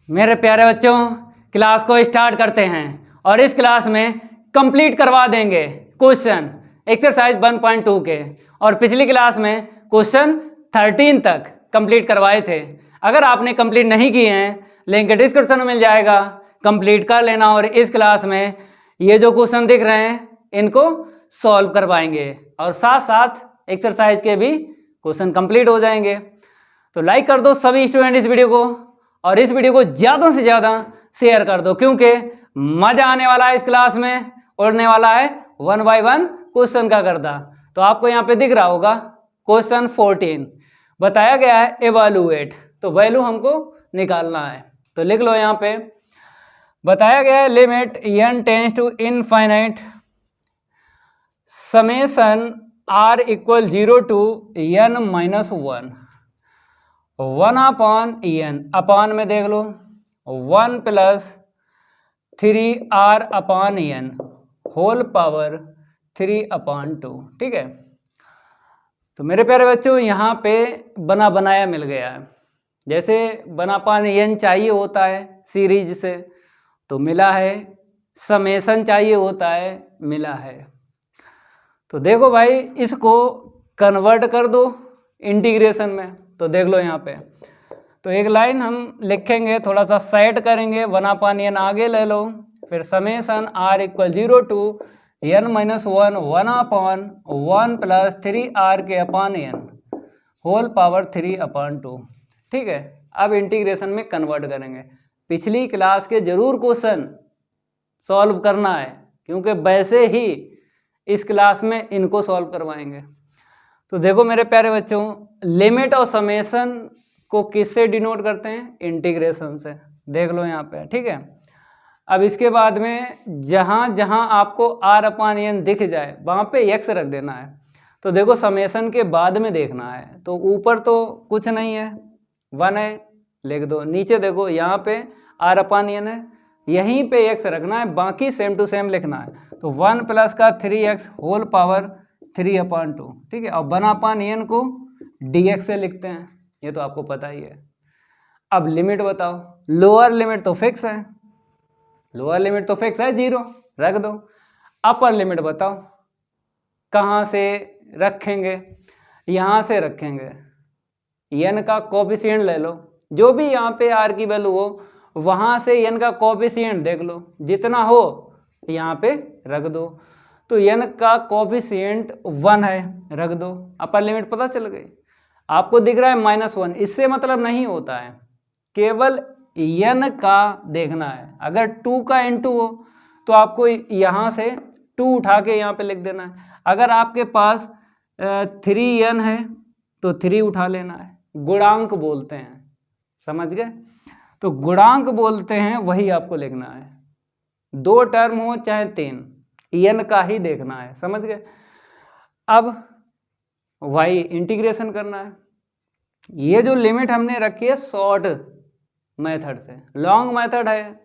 मेरे प्यारे बच्चों, क्लास को स्टार्ट करते हैं और इस क्लास में कंप्लीट करवा देंगे क्वेश्चन एक्सरसाइज 1.2 के। और पिछली क्लास में क्वेश्चन 13 तक कंप्लीट करवाए थे। अगर आपने कंप्लीट नहीं किए हैं, लिंक डिस्क्रिप्शन में मिल जाएगा, कंप्लीट कर लेना। और इस क्लास में ये जो क्वेश्चन दिख रहे हैं इनको सॉल्व करवाएंगे और साथ साथ एक्सरसाइज के भी क्वेश्चन कंप्लीट हो जाएंगे। तो लाइक कर दो सभी स्टूडेंट इस वीडियो को, और इस वीडियो को ज़्यादा से ज़्यादा शेयर कर दो, क्योंकि मज़ा आने वाला है इस क्लास में। उड़ने वाला है 1 बाय 1 क्वेश्चन का गर्दा। तो आपको यहाँ पे दिख रहा होगा क्वेश्चन 14 बताया गया है एवैल्यूएट। तो वैल्यू हमको निकालना है, तो लिख लो यहाँ पे। बताया गया है limit n tends to infinite summation r equal 0 to n minus 1 1/n upon में देख लो 1 प्लस 3r/n होल पावर 3/2। ठीक है, तो मेरे प्यारे बच्चों यहाँ पे बना बनाया मिल गया है। जैसे बनापान n चाहिए होता है सीरीज से, तो मिला है। समेशन चाहिए होता है, मिला है। तो देखो भाई, इसको कन्वर्ट कर दो इंटीग्रेशन में। तो देख लो यहाँ पे, तो एक लाइन हम लिखेंगे, थोड़ा सा सेट करेंगे। 1/n आगे ले लो, फिर summation r equal 0 to n minus 1 1/1 plus 3r के अपान n होल पावर 3/2। ठीक है, अब इंटीग्रेशन में कन्वर्ट करेंगे। पिछली क्लास के जरूर क्वेश्चन सॉल्व करना है, क्योंकि वैसे ही इस क्लास में इनको सॉल्व करवाएंगे। तो देखो मेरे प्यारे बच्चों, लिमिट और समेशन को किससे डिनोट करते हैं? इंटीग्रेशन से। देख लो यहाँ पे, ठीक है। अब इसके बाद में जहाँ जहाँ आपको r/n दिख जाए वहाँ पे x रख देना है। तो देखो समेशन के बाद में देखना है, तो ऊपर तो कुछ नहीं है, 1 है, लिख दो। नीचे देखो यहाँ पे r/n है, यहीं पे x रखना है, बाकी सेम टू सेम लिखना है। तो 1 प्लस का 3x होल पावर 3/2। ठीक है, और 1/n को dx से लिखते हैं, ये तो आपको पता ही है। अब लिमिट बताओ। लोअर लिमिट तो फिक्स है, लोअर लिमिट तो फिक्स है, 0 रख दो। अपर लिमिट बताओ कहाँ से रखेंगे? यहाँ से रखेंगे। n का कोफिशिएंट ले लो, जो भी यहाँ पे r की वैल्यू हो वहाँ से n का कोफिशिएंट देख लो, जितना हो यहाँ पे रख दो। तो n का कोफिशिएंट 1 है, रख दो। अपर लिमिट पता चल गई। आपको दिख रहा है -1, इससे मतलब नहीं होता है, केवल n का देखना है। अगर 2 का इंटू हो तो आपको यहाँ से 2 उठा के यहाँ पे लिख देना है। अगर आपके पास 3n है तो 3 उठा लेना है। गुणांक बोलते हैं, समझ गए? तो गुणांक बोलते हैं, वही आपको लिखना है। 2 टर्म हो चाहे 3, n का ही देखना है, समझ गए? अब y इंटीग्रेशन करना है। ये जो लिमिट हमने रखी है शॉर्ट मेथड से, लॉन्ग मेथड है,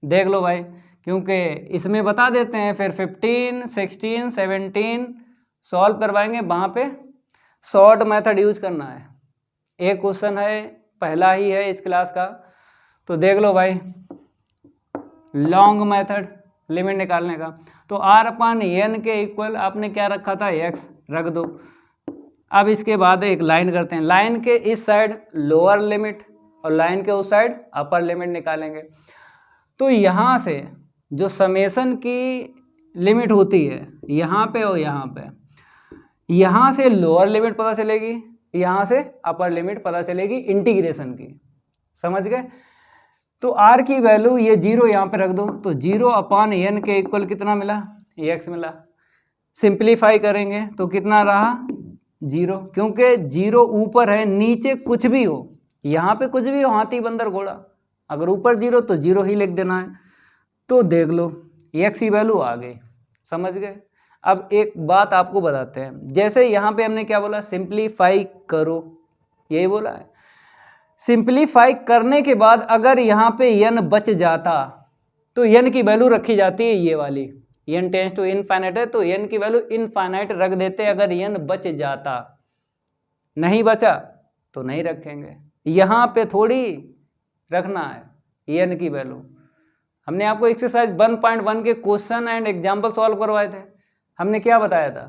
देख लो भाई, क्योंकि इसमें बता देते हैं। फिर 15, 16, 17 सॉल्व करवाएंगे, वहाँ पे शॉर्ट मेथड यूज करना है। एक क्वेश्चन है, पहला ही है इस क्लास का, तो देख लो भाई। लॉन्ग मेथड लिमिट निकालने का, तो r/n के इक्वल आपने क्या रखा था? x रख दो। अब इसके बाद एक लाइन करते हैं, लाइन के इस साइड लोअर लिमिट और लाइन के उस साइड अपर लिमिट निकालेंगे। तो यहाँ से जो समेशन की लिमिट होती है यहाँ पे और यहाँ पे, यहाँ से लोअर लिमिट पता चलेगी, यहाँ से अपर लिमिट पता चलेगी इंटीग्रेशन की, समझ गए? तो r की वैल्यू ये 0 यहाँ पे रख दो, तो 0/n के इक्वल कितना मिला? x मिला। सिंप्लीफाई करेंगे तो कितना रहा? 0, क्योंकि 0 ऊपर है, नीचे कुछ भी हो, यहाँ पे कुछ भी हो, हाथी बंदर घोड़ा, अगर ऊपर 0 तो 0 ही लिख देना है। तो देख लो x की वैल्यू आ गई, समझ गए? अब एक बात आपको बताते हैं, जैसे यहाँ पे हमने क्या बोला? सिंप्लीफाई करो, यही बोला है। सिंप्लीफाई करने के बाद अगर यहाँ पे n बच जाता तो n की वैल्यू रखी जाती है ये वाली, n टेंस टू इनफाइनाइट है तो n की वैल्यू इनफाइनाइट रख देते। अगर n बच जाता, नहीं बचा तो नहीं रखेंगे। यहाँ पे थोड़ी रखना है, एन की वैल्यू। हमने आपको एक्सरसाइज 1.1 के क्वेश्चन एंड एग्जाम्पल सॉल्व करवाए थे। हमने क्या बताया था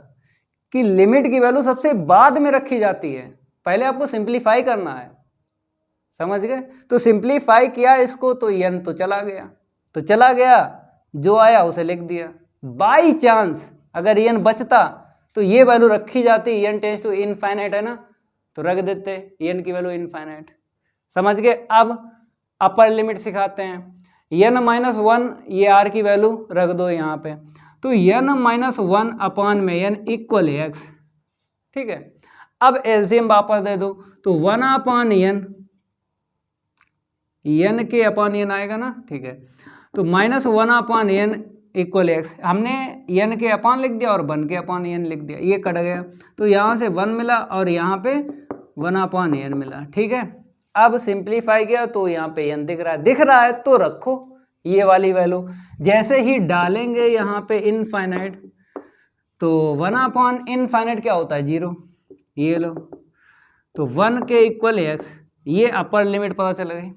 कि लिमिट की वैल्यू सबसे बाद में रखी जाती है, पहले आपको सिंप्लीफाई करना है, समझ गए। तो सिंप्लीफाई किया इसको तो एन तो चला गया, जो आया उसे लिख दिया। बाई चांस अगर एन बचता तो ये वैल्यू रखी जाती, एन टेंड्स टू इनफाइनाइट है ना, तो रख देते एन की वैल्यू इनफाइनाइट। समझ गए। अब अपर लिमिट सिखाते हैं। n-1 ये r की वैल्यू रख दो यहाँ पे, तो n-1 अपान में n इक्वल x, ठीक है। अब एलसीएम वापस दे दो, तो 1 अपान n के अपान n आएगा ना, ठीक है। तो -1 अपान n इक्वल x, हमने n के अपान लिख दिया और 1 के अपान n लिख दिया, ये कट गया, तो यहाँ से 1 मिला और यहाँ पे 1 अपान n मिला, ठीक है। अब सिंप्लीफाई किया तो यहाँ पे n दिख रहा है तो रखो ये वाली वैल्यू। जैसे ही डालेंगे यहाँ पे इनफाइनाइट, तो 1 अपान इनफाइनाइट क्या होता है 0, ये लो, तो 1 के इक्वल x, ये अपर लिमिट पता चल गई,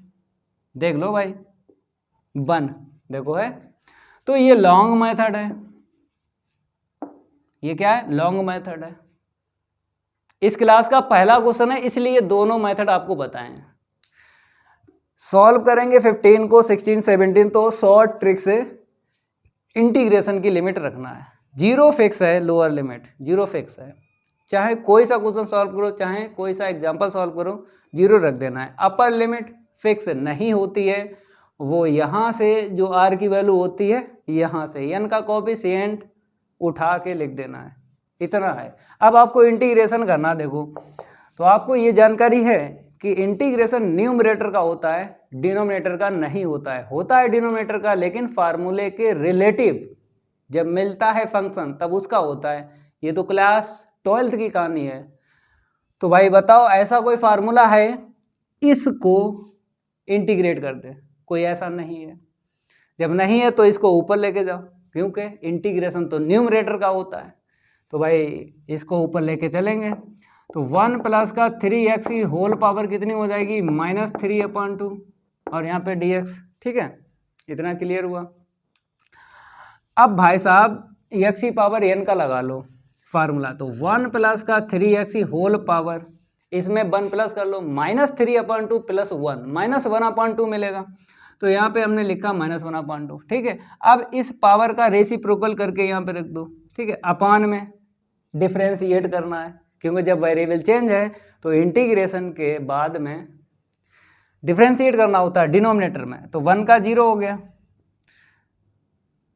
देख लो भाई 1 देखो है। तो ये लॉन्ग मेथड है, ये क्या है लॉन्ग मेथड है। इस क्लास का पहला क्वेश्चन है इसलिए दोनों मेथड आपको बताएं। सॉल्व करेंगे 15 को 16 17, तो शॉर्ट ट्रिक से इंटीग्रेशन की लिमिट रखना है। 0 फिक्स है, लोअर लिमिट 0 फिक्स है, चाहे कोई सा क्वेश्चन सॉल्व करो, चाहे कोई सा एग्जांपल सॉल्व करो, 0 रख देना है। अपर लिमिट फिक्स नहीं होती है, वो यहाँ से जो r की वैल्यू होती है यहाँ से n का कोएफिशिएंट उठा के लिख देना है, इतना है। अब आपको इंटीग्रेशन करना, देखो तो आपको ये जानकारी है कि इंटीग्रेशन न्यूमरेटर का होता है, डिनोमिनेटर का नहीं होता है। होता है डिनोमिनेटर का, लेकिन फार्मूले के रिलेटिव जब मिलता है फंक्शन तब उसका होता है। ये तो क्लास 12th की कहानी है। तो भाई बताओ ऐसा कोई फार्मूला है इसको इंटीग्रेट कर दे, कोई ऐसा नहीं है। जब नहीं है तो इसको ऊपर लेके जाओ, क्योंकि इंटीग्रेशन तो न्यूमरेटर का होता है। तो भाई इसको ऊपर लेके चलेंगे, तो 1 प्लस का 3x की होल पावर कितनी हो जाएगी -3/2, और यहाँ पे dx, ठीक है। इतना क्लियर हुआ। अब भाई साहब x की पावर n का लगा लो फार्मूला, तो 1 प्लस का 3x की होल पावर, इसमें 1 प्लस कर लो, -3/2 प्लस 1, -1/2 मिलेगा। तो यहाँ पे हमने लिखा -1/2, ठीक है। अब इस पावर का रेसिप्रोकल करके यहाँ पे रख दो, ठीक है। अपान में डिफ्रेंशिएट करना है, क्योंकि जब वेरिएबल चेंज है तो इंटीग्रेशन के बाद में डिफ्रेंशिएट करना होता है डिनोमिनेटर में। तो 1 का 0 हो गया,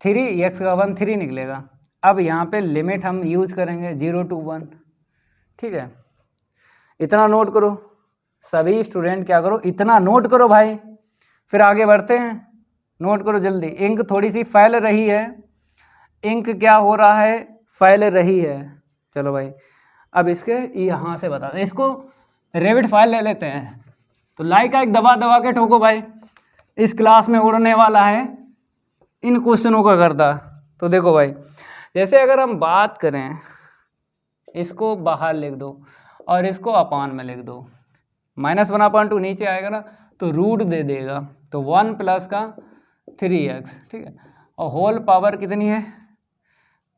3x का 1 3 निकलेगा। अब यहाँ पे लिमिट हम यूज करेंगे 0 to 1, ठीक है। इतना नोट करो सभी स्टूडेंट, क्या करो इतना नोट करो भाई, फिर आगे बढ़ते हैं। नोट करो जल्दी। इंक थोड़ी सी फैल रही है, इंक क्या हो रहा है फैल रही है। चलो भाई अब इसके यहाँ से बता दें, इसको रेविट फाइल ले लेते हैं। तो लाइक का एक दबा दबा के ठोको भाई, इस क्लास में उड़ने वाला है इन क्वेश्चनों का गर्दा। तो देखो भाई, जैसे अगर हम बात करें, इसको बाहर लिख दो और इसको अपान में लिख दो, -1/2 नीचे आएगा ना तो रूट दे देगा, तो 1 प्लस का 3x, ठीक है। और होल पावर कितनी है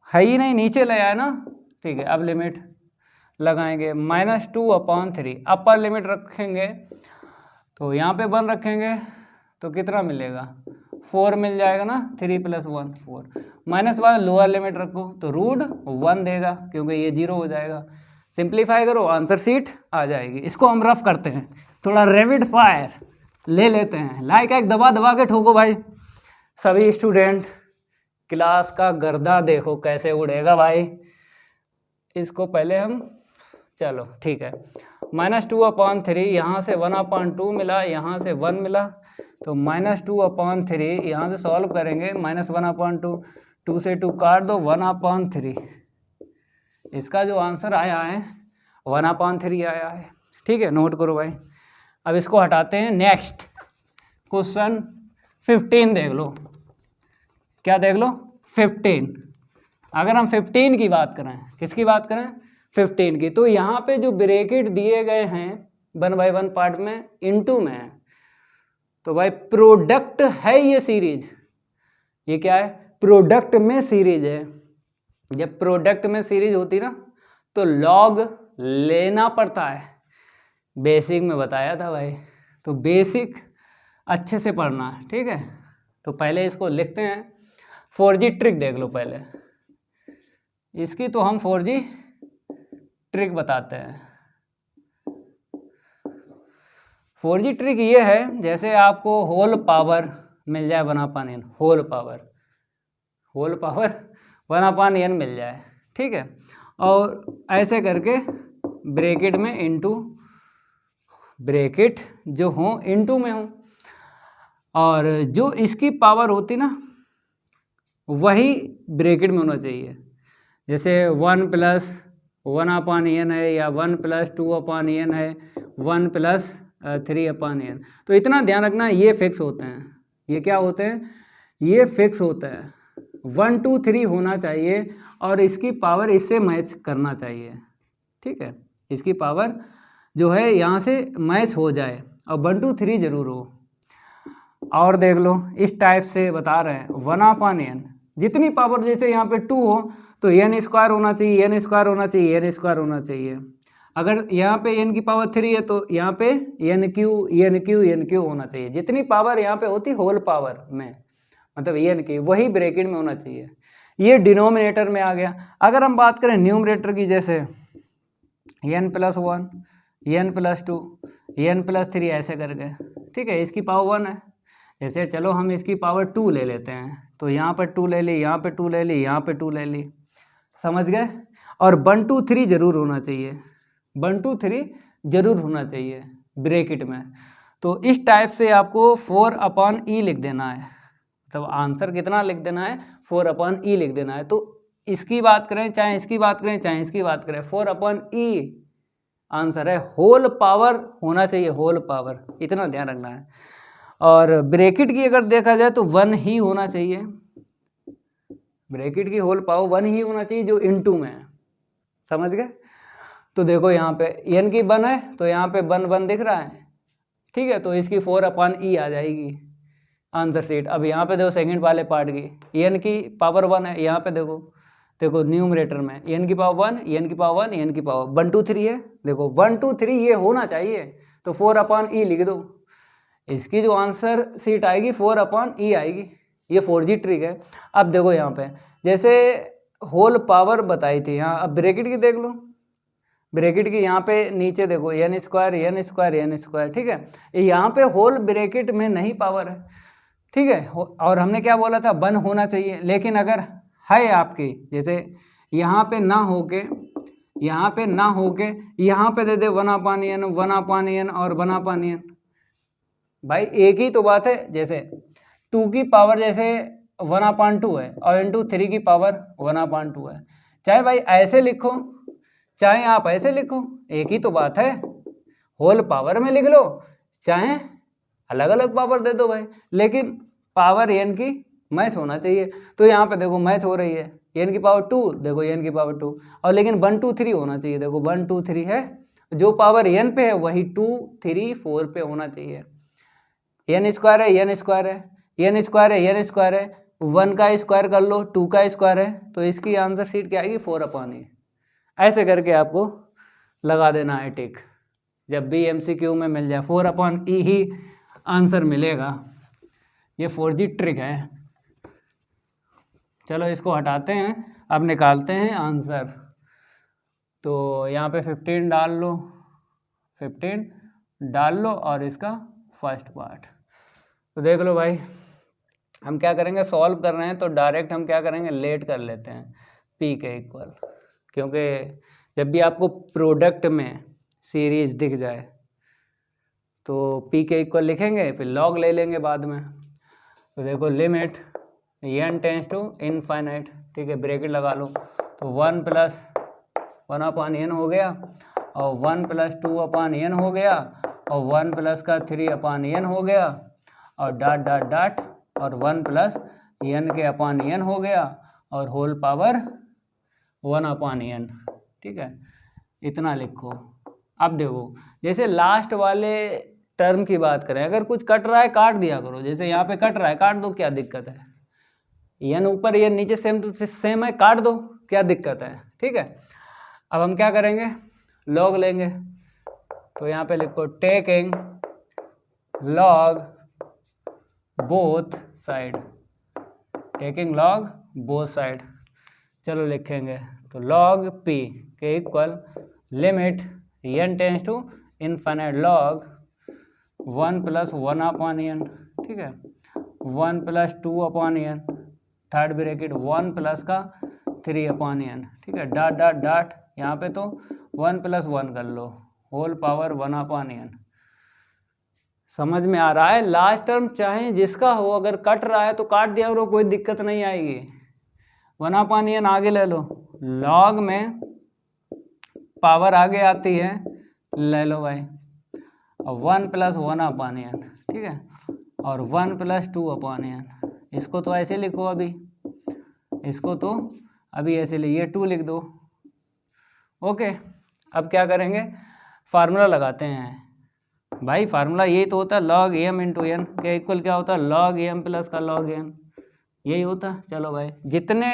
ही नहीं, नीचे ले आया ना, ठीक है। अब लिमिट लगाएंगे -2/3, अपर लिमिट रखेंगे तो यहाँ पे 1 रखेंगे तो कितना मिलेगा 4 मिल जाएगा ना, 3 + 1 4, -1 लोअर लिमिट रखो तो रूट 1 देगा, क्योंकि ये 0 हो जाएगा। सिंप्लीफाई करो आंसर शीट आ जाएगी। इसको हम रफ करते हैं, थोड़ा रेविड फायर ले लेते हैं। लाइक एक दबा दबा के ठोको भाई सभी स्टूडेंट, क्लास का गर्दा देखो कैसे उड़ेगा भाई। इसको पहले हम, चलो ठीक है, -2/3, यहाँ से 1/2 मिला, यहाँ से 1 मिला, तो -2/3 यहाँ से सॉल्व करेंगे, -1/2, 2 से 2 काट दो, 1/3। इसका जो आंसर आया है 1/3 आया है, ठीक है। नोट करो भाई। अब इसको हटाते हैं। नेक्स्ट क्वेश्चन 15 देख लो, क्या देख लो 15। अगर हम 15 की बात करें, किसकी बात करें 15 की, तो यहाँ पे जो ब्रैकेट दिए गए हैं 1/1 पार्ट में इनटू में है, तो तो भाई प्रोडक्ट है ये सीरीज, ये क्या है, प्रोडक्ट में सीरीज है। जब प्रोडक्ट में सीरीज होती ना तो लॉग लेना पड़ता है, बेसिक में बताया था भाई। तो बेसिक अच्छे से पढ़ना है, ठीक है। तो पहले इसको लिखते हैं, 4G ट्रिक देख लो पहले इसकी, तो हम 4G ट्रिक बताते हैं। 4G ट्रिक ये है, जैसे आपको होल पावर मिल जाए 1/n, होल पावर 1/n मिल जाए, ठीक है, और ऐसे करके ब्रैकेट में इनटू ब्रैकेट जो हो इनटू में हो, और जो इसकी पावर होती ना वही ब्रैकेट में होना चाहिए। जैसे 1 + 1/n है, या 1 + 2/n है, 1 + 3/n। तो इतना ध्यान रखना, ये फिक्स होते हैं। ये क्या होते हैं, ये फिक्स होते हैं। 1 2 3 होना चाहिए और इसकी पावर इससे मैच करना चाहिए, ठीक है। इसकी पावर जो है यहाँ से मैच हो जाए और 1 2 3 जरूर हो। और देख लो इस टाइप से बता रहे हैं 1/n, जितनी पावर जैसे यहाँ पे 2 हो तो n² होना चाहिए, n² होना चाहिए, n² होना चाहिए। अगर यहाँ पे n की पावर 3 है तो यहाँ पे n³ होना चाहिए। जितनी पावर यहाँ पे होती होल पावर में, मतलब n की, वही ब्रैकेट में होना चाहिए। ये डिनोमिनेटर में आ गया। अगर हम बात करें न्यूमरेटर की, जैसे n + 1, n + 2, n + 3 ऐसे करके, ठीक है। इसकी पावर 1 है, जैसे चलो हम इसकी पावर 2 ले लेते हैं, तो यहाँ पर 2 ले ली, यहाँ पे 2 ले ली, यहाँ पे 2 ले ली, समझ गए। और 1 2 3 जरूर होना चाहिए, 1 2 3 जरूर होना चाहिए ब्रैकेट में। तो इस टाइप से आपको 4/e लिख देना है, मतलब आंसर कितना लिख देना है, 4/e लिख देना है। तो इसकी बात करें चाहे इसकी बात करें चाहे इसकी बात करें, 4/e आंसर है। होल पावर होना चाहिए, होल पावर, इतना ध्यान रखना है। और ब्रैकेट की अगर देखा जाए तो 1 ही होना चाहिए, ब्रैकेट की होल पावर 1 ही होना चाहिए जो इनटू में है, समझ गए। तो देखो यहाँ पे n की 1 है तो यहाँ पे 1 1 दिख रहा है, ठीक है। तो इसकी 4/e आ जाएगी आंसर शीट। अब यहाँ पे देखो सेकंड वाले पार्ट की n की पावर 1 है, यहाँ पे देखो न्यूमरेटर में n की पावर 1, n की पावर 1, n की पावर 1 2 3 है। देखो 1 2 3 ये होना चाहिए, तो 4/e लिख दो। इसकी जो आंसर शीट आएगी 4/e आएगी। ये 4G ट्रिक है। अब देखो यहाँ पे जैसे होल पावर बताई थी, यहाँ अब ब्रैकेट की देख लो, ब्रैकेट की यहाँ पे नीचे देखो n², ठीक है। यहाँ पे होल ब्रैकेट में नहीं पावर है, ठीक है। और हमने क्या बोला था, 1 होना चाहिए। लेकिन अगर है आपकी, जैसे यहाँ पे ना होके यहाँ पे ना होके यहाँ पे दे दे 1/n 1/n और 1/n, भाई एक ही तो बात है। जैसे 2 की पावर जैसे 1/2 है और इंटू 3 की पावर 1/2 है। चाहे भाई ऐसे लिखो चाहे आप ऐसे लिखो, एक ही तो बात है। होल पावर में लिख लो चाहे अलग अलग पावर दे दो भाई, लेकिन पावर n की मैच होना चाहिए। तो यहाँ पे देखो मैच हो रही है, n की पावर 2, देखो n की पावर 2, और लेकिन 1 2 3 होना चाहिए। देखो 1 2 3 है, जो पावर n पे है वही 2 3 4 पे होना चाहिए। n² है, n² है, n² है, n² है, 1 का स्क्वायर कर लो, 2 का स्क्वायर है, तो इसकी आंसर शीट क्या आएगी, 4/e। ऐसे करके आपको लगा देना है टिक, जब भी MCQ में मिल जाए 4/e ही आंसर मिलेगा। ये 4G ट्रिक है। चलो इसको हटाते हैं, अब निकालते हैं आंसर। तो यहाँ पे 15 डाल लो, 15 डाल लो और इसका फर्स्ट पार्ट। तो देख लो भाई, हम क्या करेंगे, सॉल्व कर रहे हैं तो डायरेक्ट हम क्या करेंगे, लेट कर लेते हैं p के इक्वल, क्योंकि जब भी आपको प्रोडक्ट में सीरीज दिख जाए तो p के इक्वल लिखेंगे, फिर लॉग ले लेंगे बाद में। तो देखो limit n tends to infinite, ठीक है, ब्रैकेट लगा लो। तो 1 + 1/n हो गया, और 1 + 2/n हो गया, और 1 + का 3/n हो गया, और डॉट डॉट डॉट, और 1 + n के n हो गया, और होल पावर 1/n, ठीक है। इतना लिखो। अब देखो जैसे लास्ट वाले टर्म की बात करें, अगर कुछ कट रहा है काट दिया करो, जैसे यहाँ पे कट रहा है काट दो, क्या दिक्कत है। एन ऊपर एन नीचे सेम टू सेम है, काट दो, क्या दिक्कत है। ठीक है, अब हम क्या करेंगे, लॉग लेंगे। तो यहाँ पे लिखो taking log both side, taking log both side. चलो लिखेंगे, तो लॉग पी के equal limit n tends to infinite log 1 + 1 upon n, ठीक है, 1 + 2 upon n, third bracket 1 plus का 3 अपॉन एन, ठीक है, डॉट डॉट डॉट, यहाँ पे तो 1 + 1 कर लो, होल पावर 1 अपॉन एन। समझ में आ रहा है। लास्ट टर्म चाहे जिसका हो, अगर कट रहा है तो काट दिया करो, कोई दिक्कत नहीं आएगी। 1 अपॉन एन आगे ले लो, लॉग में पावर आगे आती है, ले लो भाई, 1 + 1 अपॉन एन, ठीक है, और 1 + 2 अपॉन एन। इसको तो ऐसे लिखो, अभी इसको तो अभी ऐसे लिए 2 लिख दो। ओके, अब क्या करेंगे, फार्मूला लगाते हैं भाई। फार्मूला यही तो होता है, लॉग एम इंटू एन के इक्वल क्या होता है, लॉग एम प्लस का लॉग एन, यही होता है। चलो भाई, जितने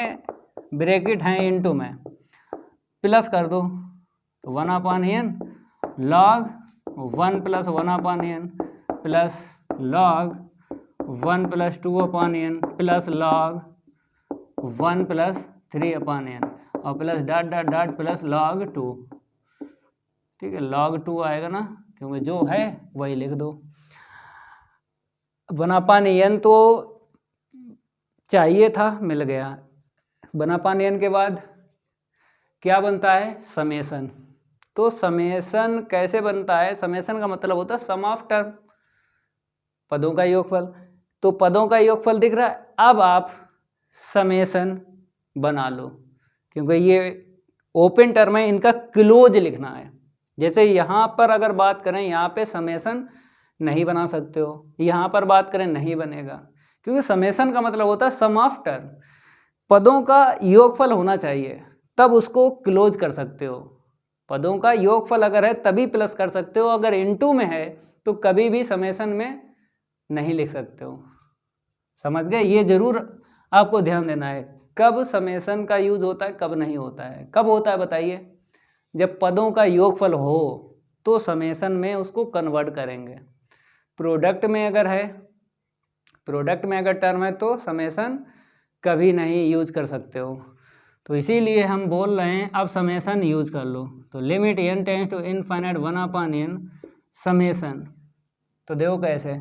ब्रैकेट हैं इंटू में प्लस कर दो, तो 1 upon n log 1 + 1 upon n plus log 1 + 2 upon n plus log 1 + 3 upon n और plus dot dot dot plus log 2, ठीक है, log 2 आएगा ना, क्योंकि जो है वही लिख दो। 1 अपॉन एन तो चाहिए था, मिल गया। 1 अपॉन एन के बाद क्या बनता है, समेसन। तो समेसन कैसे बनता है, समेसन का मतलब होता है सम ऑफ टर्म, पदों का योगफल। तो पदों का योगफल दिख रहा है, अब आप समेसन बना लो, क्योंकि ये ओपन टर्म है, इनका क्लोज लिखना है। जैसे यहाँ पर अगर बात करें, यहाँ पे समेसन नहीं बना सकते हो, यहाँ पर बात करें नहीं बनेगा, क्योंकि समेसन का मतलब होता है सम ऑफ टर्म, पदों का योगफल होना चाहिए, तब उसको क्लोज कर सकते हो। पदों का योगफल अगर है तभी प्लस कर सकते हो, अगर इनटू में है तो कभी भी समेसन में नहीं लिख सकते हो। समझ गए, ये जरूर आपको ध्यान देना है, कब समेसन का यूज होता है कब नहीं होता है। कब होता है बताइए, जब पदों का योगफल हो तो समेसन में उसको कन्वर्ट करेंगे। प्रोडक्ट में अगर है, प्रोडक्ट में अगर टर्म है तो समेसन कभी नहीं यूज कर सकते हो। तो इसीलिए हम बोल रहे हैं अब समेसन यूज कर लो। तो limit n tends to infinite 1 upon n summation. तो देखो कैसे,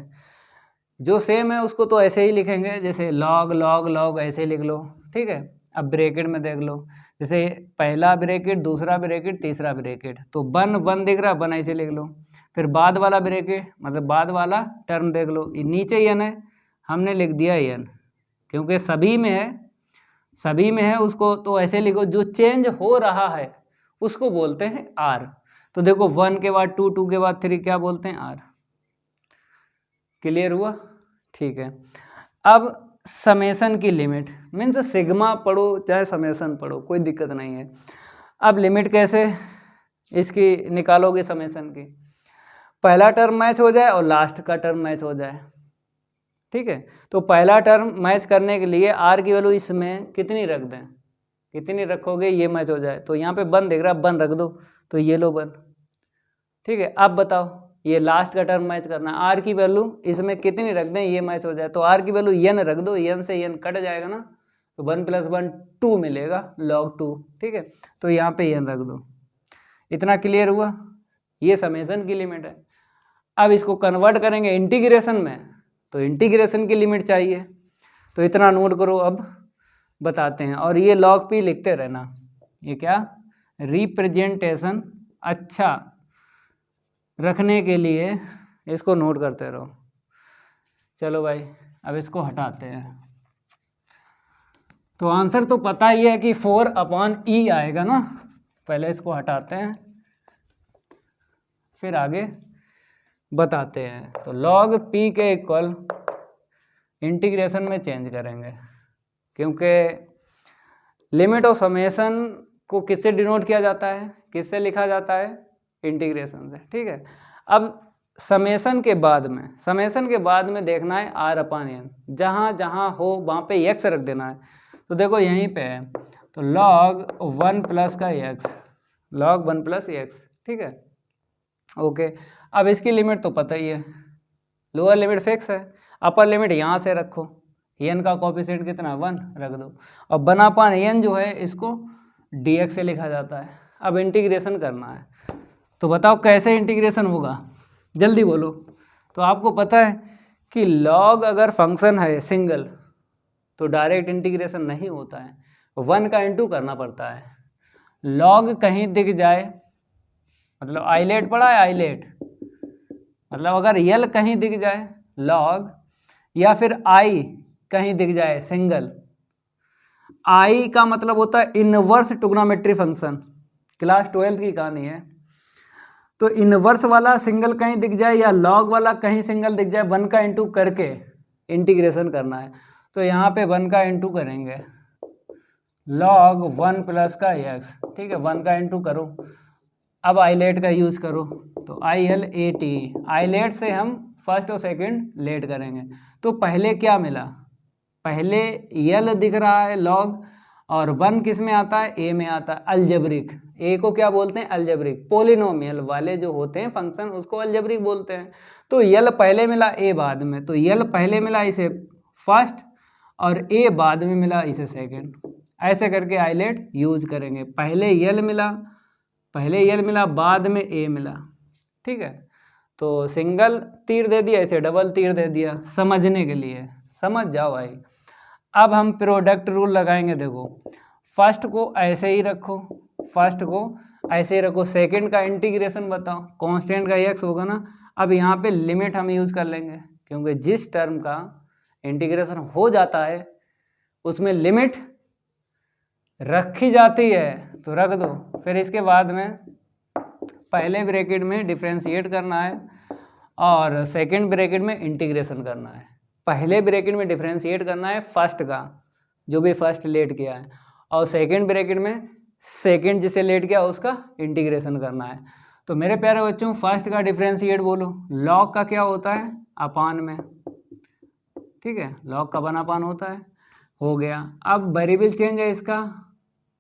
जो सेम है उसको तो ऐसे ही लिखेंगे, जैसे लॉग लॉग लॉग ऐसे लिख लो, ठीक है। अब ब्रैकेट में देख लो, जैसे पहला ब्रैकेट, दूसरा ब्रैकेट, तीसरा ब्रैकेट, तो 1 1 दिख रहा है, 1 ऐसे लिख लो। फिर बाद वाला ब्रैकेट मतलब बाद वाला टर्म देख लो, नीचे एन है, हमने लिख दिया एन, क्योंकि सभी में है, सभी में है, उसको तो ऐसे लिखो, जो चेंज हो रहा है उसको बोलते हैं आर। तो देखो 1 के बाद 2, 2 के बाद 3 क्या बोलते हैं, आर। क्लियर हुआ, ठीक है। अब समेसन की लिमिट मीन्स सिग्मा पढ़ो चाहे समेसन पढ़ो, कोई दिक्कत नहीं है। अब लिमिट कैसे इसकी निकालोगे समेसन की, पहला टर्म मैच हो जाए और लास्ट का टर्म मैच हो जाए, ठीक है। तो पहला टर्म मैच करने के लिए आर की वैल्यू इसमें कितनी रख दें, कितनी रखोगे ये मैच हो जाए। तो यहाँ पे 1 दिख रहा है, 1 रख दो, तो ये लो 1, ठीक है। अब बताओ ये लास्ट का टर्म मैच करना है, आर की वैल्यू इसमें कितनी रख दें ये मैच हो जाए। तो आर की वैल्यू एन रख दो, एन से एन कट जाएगा ना, तो 1 + 1 2 मिलेगा, log 2, ठीक है। तो यहाँ पे एन रख दो। इतना क्लियर हुआ, ये समेसन की लिमिट है। अब इसको कन्वर्ट करेंगे इंटीग्रेशन में, तो इंटीग्रेशन की लिमिट चाहिए, तो इतना नोट करो, अब बताते हैं। और ये log p लिखते रहना, ये क्या रिप्रेजेंटेशन अच्छा रखने के लिए इसको नोट करते रहो। चलो भाई, अब इसको हटाते हैं। तो आंसर तो पता ही है कि 4 अपॉन ई आएगा ना। पहले इसको हटाते हैं फिर आगे बताते हैं। तो log p के इक्वल इंटीग्रेशन में चेंज करेंगे, क्योंकि लिमिट ऑफ समेसन को किससे डिनोट किया जाता है, किससे लिखा जाता है, इंटीग्रेशन से, ठीक है। अब समेशन के बाद में देखना है r/n, जहाँ जहाँ हो वहाँ पे x रख देना है। तो देखो यहीं पे है, तो log 1 प्लस का x, log 1 प्लस x, ठीक है, ओके। अब इसकी लिमिट तो पता ही है, लोअर लिमिट फिक्स है, अपर लिमिट यहाँ से रखो, n का कोफिशिएंट कितना 1 रख दो। अब बनापान n जो है इसको dx से लिखा जाता है। अब इंटीग्रेशन करना है, तो बताओ कैसे इंटीग्रेशन होगा, जल्दी बोलो। तो आपको पता है कि log अगर फंक्शन है सिंगल तो डायरेक्ट इंटीग्रेशन नहीं होता है, 1 का इंटू करना पड़ता है। log कहीं दिख जाए, मतलब आइलेट पढ़ा है, आइलेट मतलब अगर यल कहीं दिख जाए log, या फिर i कहीं दिख जाए सिंगल, i का मतलब होता है इनवर्स ट्रिग्नोमेट्री फंक्शन, क्लास 12 की कहानी है। तो इनवर्स वाला सिंगल कहीं दिख जाए या log वाला कहीं सिंगल दिख जाए, 1 का इंटू करके इंटीग्रेशन करना है। तो यहाँ पे 1 का इंटू करेंगे, log 1 प्लस का x, ठीक है, 1 का इंटू करो। अब आइलेट का यूज़ करो, तो ILAT, आइलेट से हम फर्स्ट और सेकंड लेट करेंगे। तो पहले क्या मिला, पहले यल दिख रहा है log, और 1 किस में आता है, a में आता है, अलजेब्रिक। a को क्या बोलते हैं, अलजेब्रिक। पोलिनोमियल वाले जो होते हैं फंक्शन उसको अलजेब्रिक बोलते हैं। तो यल पहले मिला, a बाद में, तो यल पहले मिला इसे फर्स्ट और a बाद में मिला इसे सेकंड, ऐसे करके आइलेट यूज करेंगे। पहले यल मिला बाद में a मिला, ठीक है। तो सिंगल तीर दे दिया, इसे डबल तीर दे दिया, समझने के लिए, समझ जाओ भाई। अब हम प्रोडक्ट रूल लगाएंगे। देखो फर्स्ट को ऐसे ही रखो, सेकंड का इंटीग्रेशन बताओ, कांस्टेंट का x होगा ना। अब यहाँ पे लिमिट हम यूज कर लेंगे, क्योंकि जिस टर्म का इंटीग्रेशन हो जाता है उसमें लिमिट रखी जाती है, तो रख दो। फिर इसके बाद में पहले ब्रैकेट में डिफरेंशिएट करना है और सेकंड ब्रैकेट में इंटीग्रेशन करना है। पहले ब्रैकेट में डिफरेंशिएट करना है फर्स्ट का, जो भी फर्स्ट लेट किया है, और सेकंड ब्रैकेट में सेकंड जिसे लेट किया उसका इंटीग्रेशन करना है। तो मेरे प्यारे बच्चों, फर्स्ट का डिफरेंशिएट बोलो, log का क्या होता है, अपान में, ठीक है, log का बनापान होता है, हो गया। अब वेरिएबल चेंज है, इसका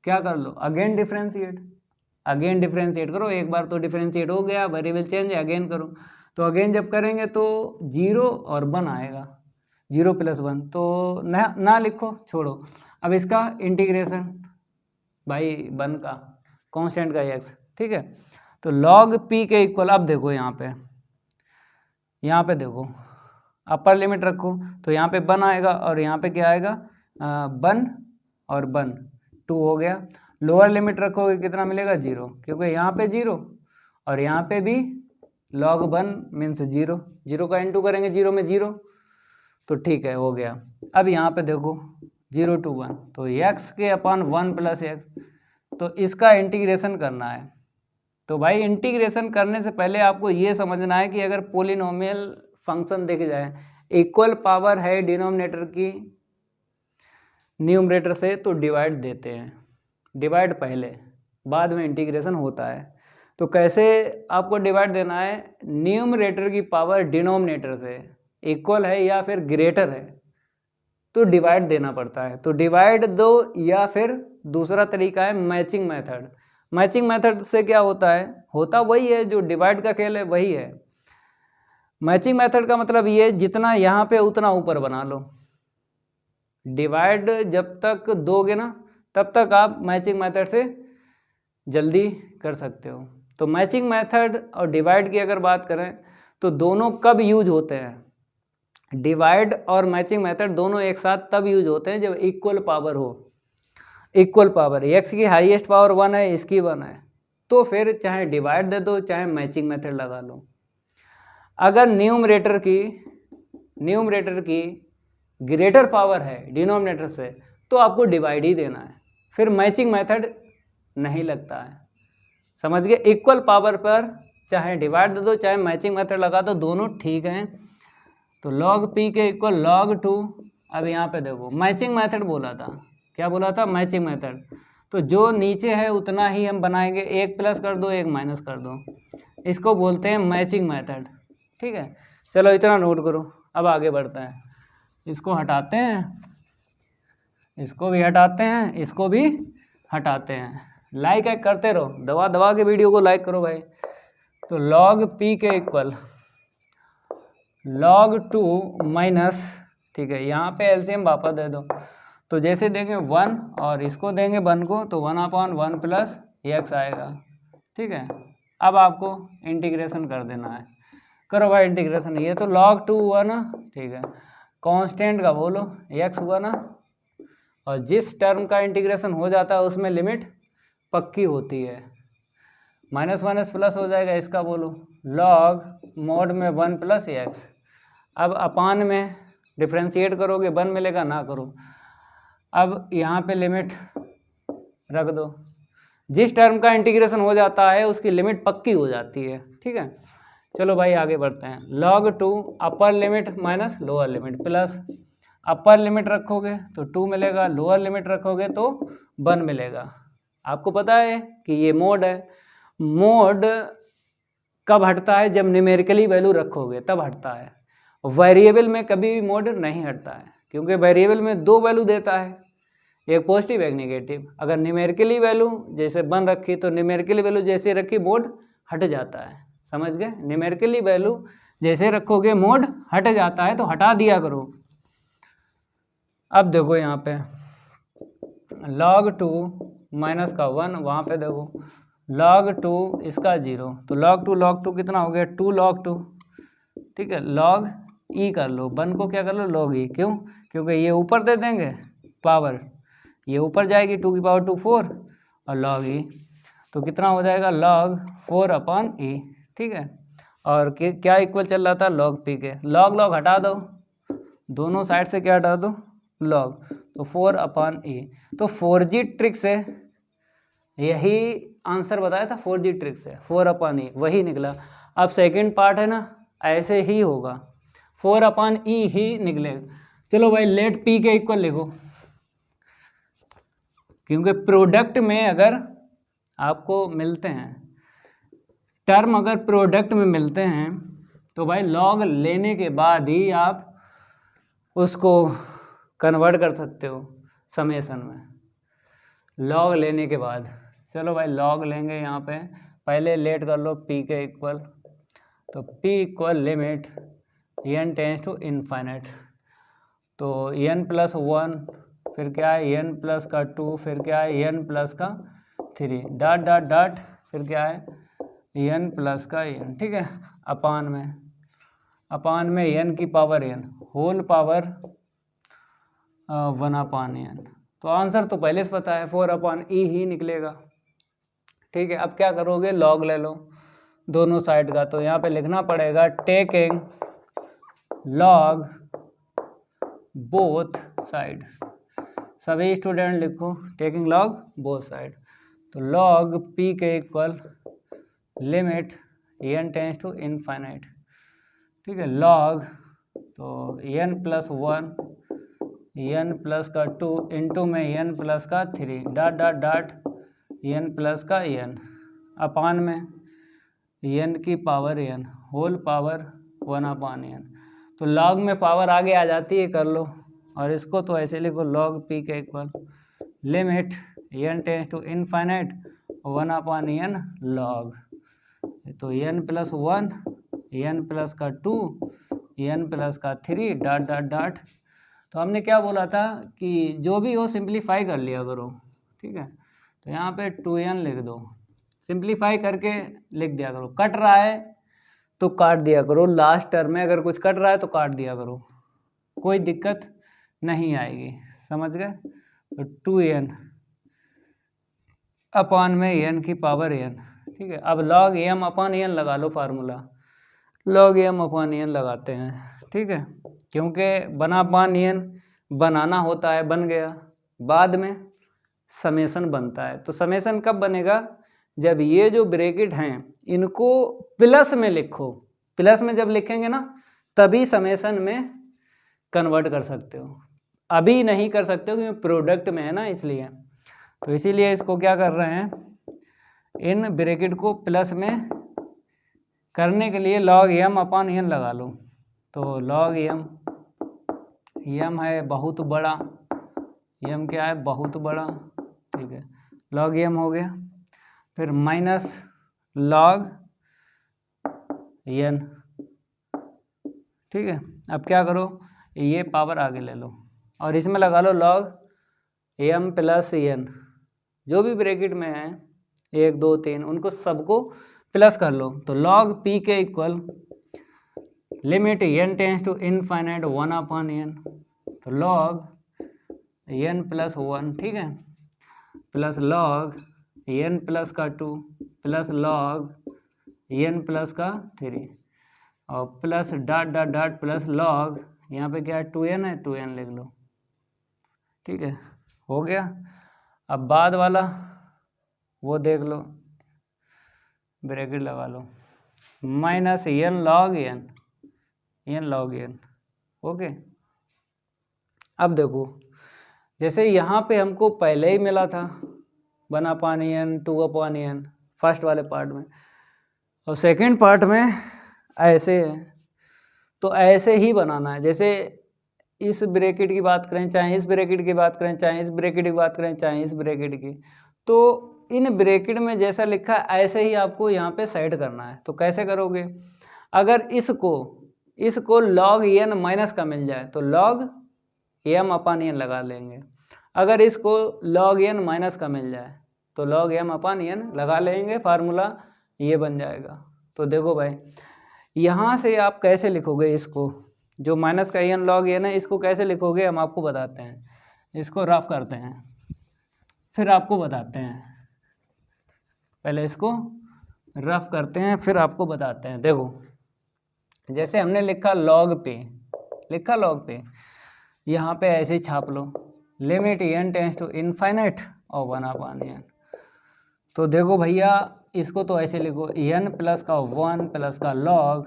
क्या कर लो, अगेन डिफरेंशिएट करो। एक बार तो डिफरेंशिएट हो गया, वेरिएबल चेंज है, अगेन करो। तो अगेन जब करेंगे तो 0 और 1 आएगा, 0 प्लस 1, तो ना लिखो, छोड़ो। अब इसका इंटीग्रेशन भाई 1 का कांस्टेंट का x, ठीक है। तो log p के इक्वल, अब देखो यहाँ पे देखो अपर लिमिट रखो, तो यहाँ पे 1 आएगा और यहाँ पे क्या आएगा, 1 और 1, 2 हो गया। लोअर लिमिट रखोगे कितना मिलेगा, 0, क्योंकि यहाँ पे 0 और यहाँ पे भी log 1 मीन्स 0, 0 का इंटू करेंगे 0 में 0, तो ठीक है, हो गया। अब यहाँ पे देखो 0 to 1, तो x के अपान 1 प्लस x, तो इसका इंटीग्रेशन करना है। तो भाई इंटीग्रेशन करने से पहले आपको ये समझना है कि अगर पोलिनोमियल फंक्शन दिख जाए, इक्वल पावर है डिनोमिनेटर की न्यूमरेटर से, तो डिवाइड देते हैं, डिवाइड पहले, बाद में इंटीग्रेशन होता है। तो कैसे आपको डिवाइड देना है, न्यूमरेटर की पावर डिनोमिनेटर से इक्वल है या फिर ग्रेटर है तो डिवाइड देना पड़ता है। तो डिवाइड दो, या फिर दूसरा तरीका है मैचिंग मेथड। मैचिंग मेथड से क्या होता है, होता वही है जो डिवाइड का खेल है, वही है। मैचिंग मेथड का मतलब ये, जितना यहाँ पे उतना ऊपर बना लो। डिवाइड जब तक दोगे ना तब तक आप मैचिंग मेथड से जल्दी कर सकते हो। तो मैचिंग मेथड और डिवाइड की अगर बात करें तो दोनों कब यूज होते हैं, डिवाइड और मैचिंग मेथड दोनों एक साथ तब यूज होते हैं जब इक्वल पावर हो। इक्वल पावर, x की हाईएस्ट पावर 1 है, इसकी 1 है, तो फिर चाहे डिवाइड दे दो चाहे मैचिंग मेथड लगा लो। अगर न्यूमरेटर की ग्रेटर पावर है डिनोमिनेटर से तो आपको डिवाइड ही देना है, फिर मैचिंग मेथड नहीं लगता है, समझ गए। इक्वल पावर पर चाहे डिवाइड दे दो चाहे मैचिंग मेथड लगा दो, दोनों ठीक हैं। तो log p के इक्वल log 2। अब यहाँ पे देखो मैचिंग मेथड बोला था, क्या बोला था, मैचिंग मेथड। तो जो नीचे है उतना ही हम बनाएंगे, एक प्लस कर दो एक माइनस कर दो, इसको बोलते हैं मैचिंग मेथड। ठीक है, चलो इतना नोट करो। अब आगे बढ़ते हैं, इसको हटाते हैं, इसको भी हटाते हैं, इसको भी हटाते हैं। लाइक करते रहो, दबा दबा के वीडियो को लाइक करो भाई। तो log p के इक्वल log 2 माइनस, ठीक है, यहाँ पे एलसीएम वापस दे दो। तो जैसे देंगे 1 और इसको देंगे 1 को, तो 1/1 प्लस x आएगा। ठीक है, अब आपको इंटीग्रेशन कर देना है। करो भाई इंटीग्रेशन। ये तो log 2 हुआ ना, ठीक है, कांस्टेंट का बोलो x हुआ ना, और जिस टर्म का इंटीग्रेशन हो जाता है उसमें लिमिट पक्की होती है। माइनस माइनस प्लस हो जाएगा, इसका बोलो log mod में 1 प्लस x। अब अपान में डिफ्रेंशिएट करोगे 1 मिलेगा, ना करो। अब यहाँ पे लिमिट रख दो, जिस टर्म का इंटीग्रेशन हो जाता है उसकी लिमिट पक्की हो जाती है। ठीक है, चलो भाई आगे बढ़ते हैं। log 2 upper limit minus lower limit plus, upper limit रखोगे तो 2 मिलेगा, लोअर लिमिट रखोगे तो 1 मिलेगा। आपको पता है कि ये मोड है। मोड कब हटता है? जब न्यूमेरिकली वैल्यू रखोगे तब हटता है। वेरिएबल में कभी भी मोड नहीं हटता है, क्योंकि वेरिएबल में 2 वैल्यू देता है, एक पॉजिटिव एक नेगेटिव। अगर न्यूमेरिकली वैल्यू जैसे 1 रखी तो न्यूमेरिकली वैल्यू जैसे रखी मोड हट जाता है। समझ गए? न्यूमेरिकली वैल्यू जैसे रखोगे मोड हट जाता है, तो हटा दिया करो। अब देखो यहाँ पे log 2 माइनस का 1, वहाँ पे देखो log 2 इसका 0, तो log 2 कितना हो गया? 2 log 2। ठीक है, log e कर लो, 1 को क्या कर लो? log e। क्यों? क्योंकि ये ऊपर दे देंगे पावर, ये ऊपर जाएगी 2 की पावर 2 4, और log e तो कितना हो जाएगा? log 4/e। ठीक है, और क्या इक्वल चल रहा था? log p के। log log हटा दो, दोनों साइड से क्या हटा दो? log, तो 4/e। तो 4G ट्रिक से यही आंसर बताया था, 4G ट्रिक से 4/e वही निकला। अब सेकंड पार्ट है ना, ऐसे ही होगा, 4/e ही निकलेगा। चलो भाई लेट p के इक्वल लिखो, क्योंकि प्रोडक्ट में अगर आपको मिलते हैं टर्म, अगर प्रोडक्ट में मिलते हैं तो भाई लॉग लेने के बाद ही आप उसको कन्वर्ट कर सकते हो समेशन में, लॉग लेने के बाद। चलो भाई लॉग लेंगे, यहाँ पे पहले लेट कर लो p के इक्वल, तो p equal limit n tends to infinite, तो n प्लस 1, फिर क्या है n प्लस का 2, फिर क्या है n प्लस का 3, डॉट डॉट डॉट, फिर क्या है n प्लस का n। ठीक है, अपान में n की power n whole power 1/n। तो आंसर तो पहले से पता है, 4/e ही निकलेगा। ठीक है, अब क्या करोगे? लॉग ले लो दोनों साइड का, तो यहाँ पे लिखना पड़ेगा टेकिंग लॉग बोथ साइड। सभी स्टूडेंट लिखो टेकिंग लॉग बोथ साइड। तो log p के equal limit n tends to infinite. ठीक है, log तो n प्लस 1, n प्लस का 2 इंटू में n प्लस का 3, dot dot dot n plus का n, अपान में n की power n whole power 1/n। तो log में पावर आगे आ जाती है, कर लो। और इसको तो ऐसे लिखो log p के equal limit n tends to infinite 1/n log, तो n प्लस 1, n प्लस का 2, n प्लस का 3, डॉट डॉट डॉट। तो हमने क्या बोला था कि जो भी हो सिंप्लीफाई कर लिया करो। ठीक है, तो यहाँ पे 2n लिख दो, सिंप्लीफाई करके लिख दिया करो। कट रहा है तो काट दिया करो, लास्ट टर्म में अगर कुछ कट रहा है तो काट दिया करो, कोई दिक्कत नहीं आएगी। समझ गए? तो 2n अपान में n की पावर n। ठीक है, अब log m/n लगा लो फार्मूला, log m/n लगाते हैं। ठीक है, क्योंकि n बनाना होता है, बन गया, बाद में समेशन बनता है। तो समेशन कब बनेगा? जब ये जो ब्रैकेट हैं इनको प्लस में लिखो, प्लस में जब लिखेंगे ना तभी समेशन में कन्वर्ट कर सकते हो, अभी नहीं कर सकते हो क्योंकि प्रोडक्ट में है ना, इसलिए। तो इसीलिए इसको क्या कर रहे हैं, इन ब्रैकेट को प्लस में करने के लिए log m अपान n लगा लो। तो log m है बहुत बड़ा, m क्या है बहुत बड़ा, ठीक है, log m हो गया। फिर माइनस log n, ठीक है। अब क्या करो, ये पावर आगे ले लो और इसमें लगा लो log m प्लस n, जो भी ब्रैकेट में है 1 2 3 उनको सबको प्लस कर लो। तो log p के equal limit n tends to infinite 1 upon n, तो log n प्लस 1, ठीक है, प्लस log n प्लस का 2 प्लस log n प्लस का 3 और plus dot dot dot plus log, यहाँ पे क्या है 2n है, 2n लिख लो, ठीक है, हो गया। अब बाद वाला वो देख लो, ब्रैकेट लगा लो, minus n log n, okay. अब देखो जैसे यहाँ पे हमको पहले ही मिला था 1 अपान n 2 अपान n फर्स्ट वाले पार्ट में, और सेकंड पार्ट में ऐसे है, तो ऐसे ही बनाना है। जैसे इस ब्रैकेट की बात करें, चाहे इस ब्रैकेट की बात करें, चाहे इस ब्रैकेट की बात करें, चाहे इस ब्रैकेट की, तो इन ब्रैकेट में जैसा लिखा है ऐसे ही आपको यहाँ पे सेट करना है। तो कैसे करोगे, अगर इसको log n माइनस का मिल जाए तो log m अपान n लगा लेंगे, अगर इसको log n माइनस का मिल जाए तो log m अपान n लगा लेंगे, फार्मूला ये बन जाएगा। तो देखो भाई यहाँ से आप कैसे लिखोगे इसको, जो माइनस का n log n है इसको कैसे लिखोगे हम आपको बताते हैं, इसको रफ करते हैं फिर आपको बताते हैं, पहले इसको रफ करते हैं फिर आपको बताते हैं। देखो जैसे हमने लिखा log पे, यहाँ पे ऐसे ही छाप लो, limit n tends to infinite और 1 अपान n। तो देखो भैया इसको तो ऐसे लिखो, n प्लस का 1 प्लस का log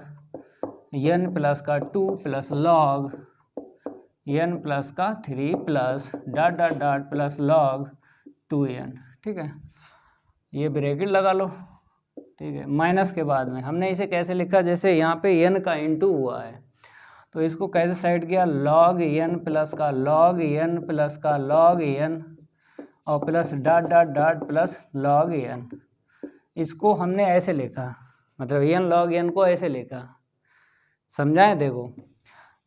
n प्लस का 2 प्लस log n प्लस का 3 plus dot dot dot plus log 2n, ठीक है, ये ब्रैकेट लगा लो, ठीक है। माइनस के बाद में हमने इसे कैसे लिखा, जैसे यहाँ पे n का इंटू हुआ है तो इसको कैसे सेट किया, log n प्लस का log n प्लस का log n और plus dot dot dot plus log n, इसको हमने ऐसे लिखा, मतलब n log n को ऐसे लिखा, समझाएं। देखो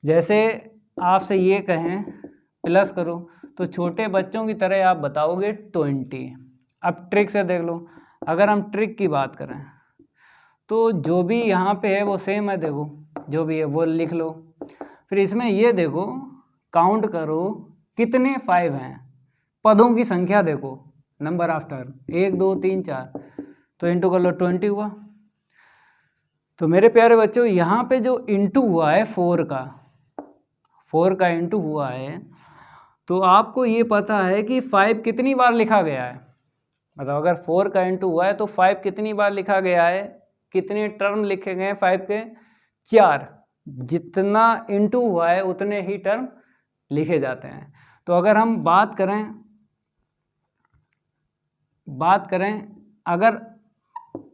जैसे आपसे ये कहें प्लस करो तो छोटे बच्चों की तरह आप बताओगे 20। अब ट्रिक से देख लो, अगर हम ट्रिक की बात करें तो जो भी यहाँ पे है वो सेम है, देखो जो भी है वो लिख लो। फिर इसमें ये देखो काउंट करो कितने 5 हैं, पदों की संख्या देखो, नंबर आफ्टर 1 2 3 4, तो इंटू कर लो 20 हुआ। तो मेरे प्यारे बच्चों यहाँ पे जो इंटू हुआ है 4 का इंटू हुआ है, तो आपको ये पता है कि 5 कितनी बार लिखा गया है, मतलब अगर 4 का इंटू हुआ है तो 5 कितनी बार लिखा गया है, कितने टर्म लिखे गए हैं 5 के, 4, जितना इंटू हुआ है उतने ही टर्म लिखे जाते हैं। तो अगर हम बात करें अगर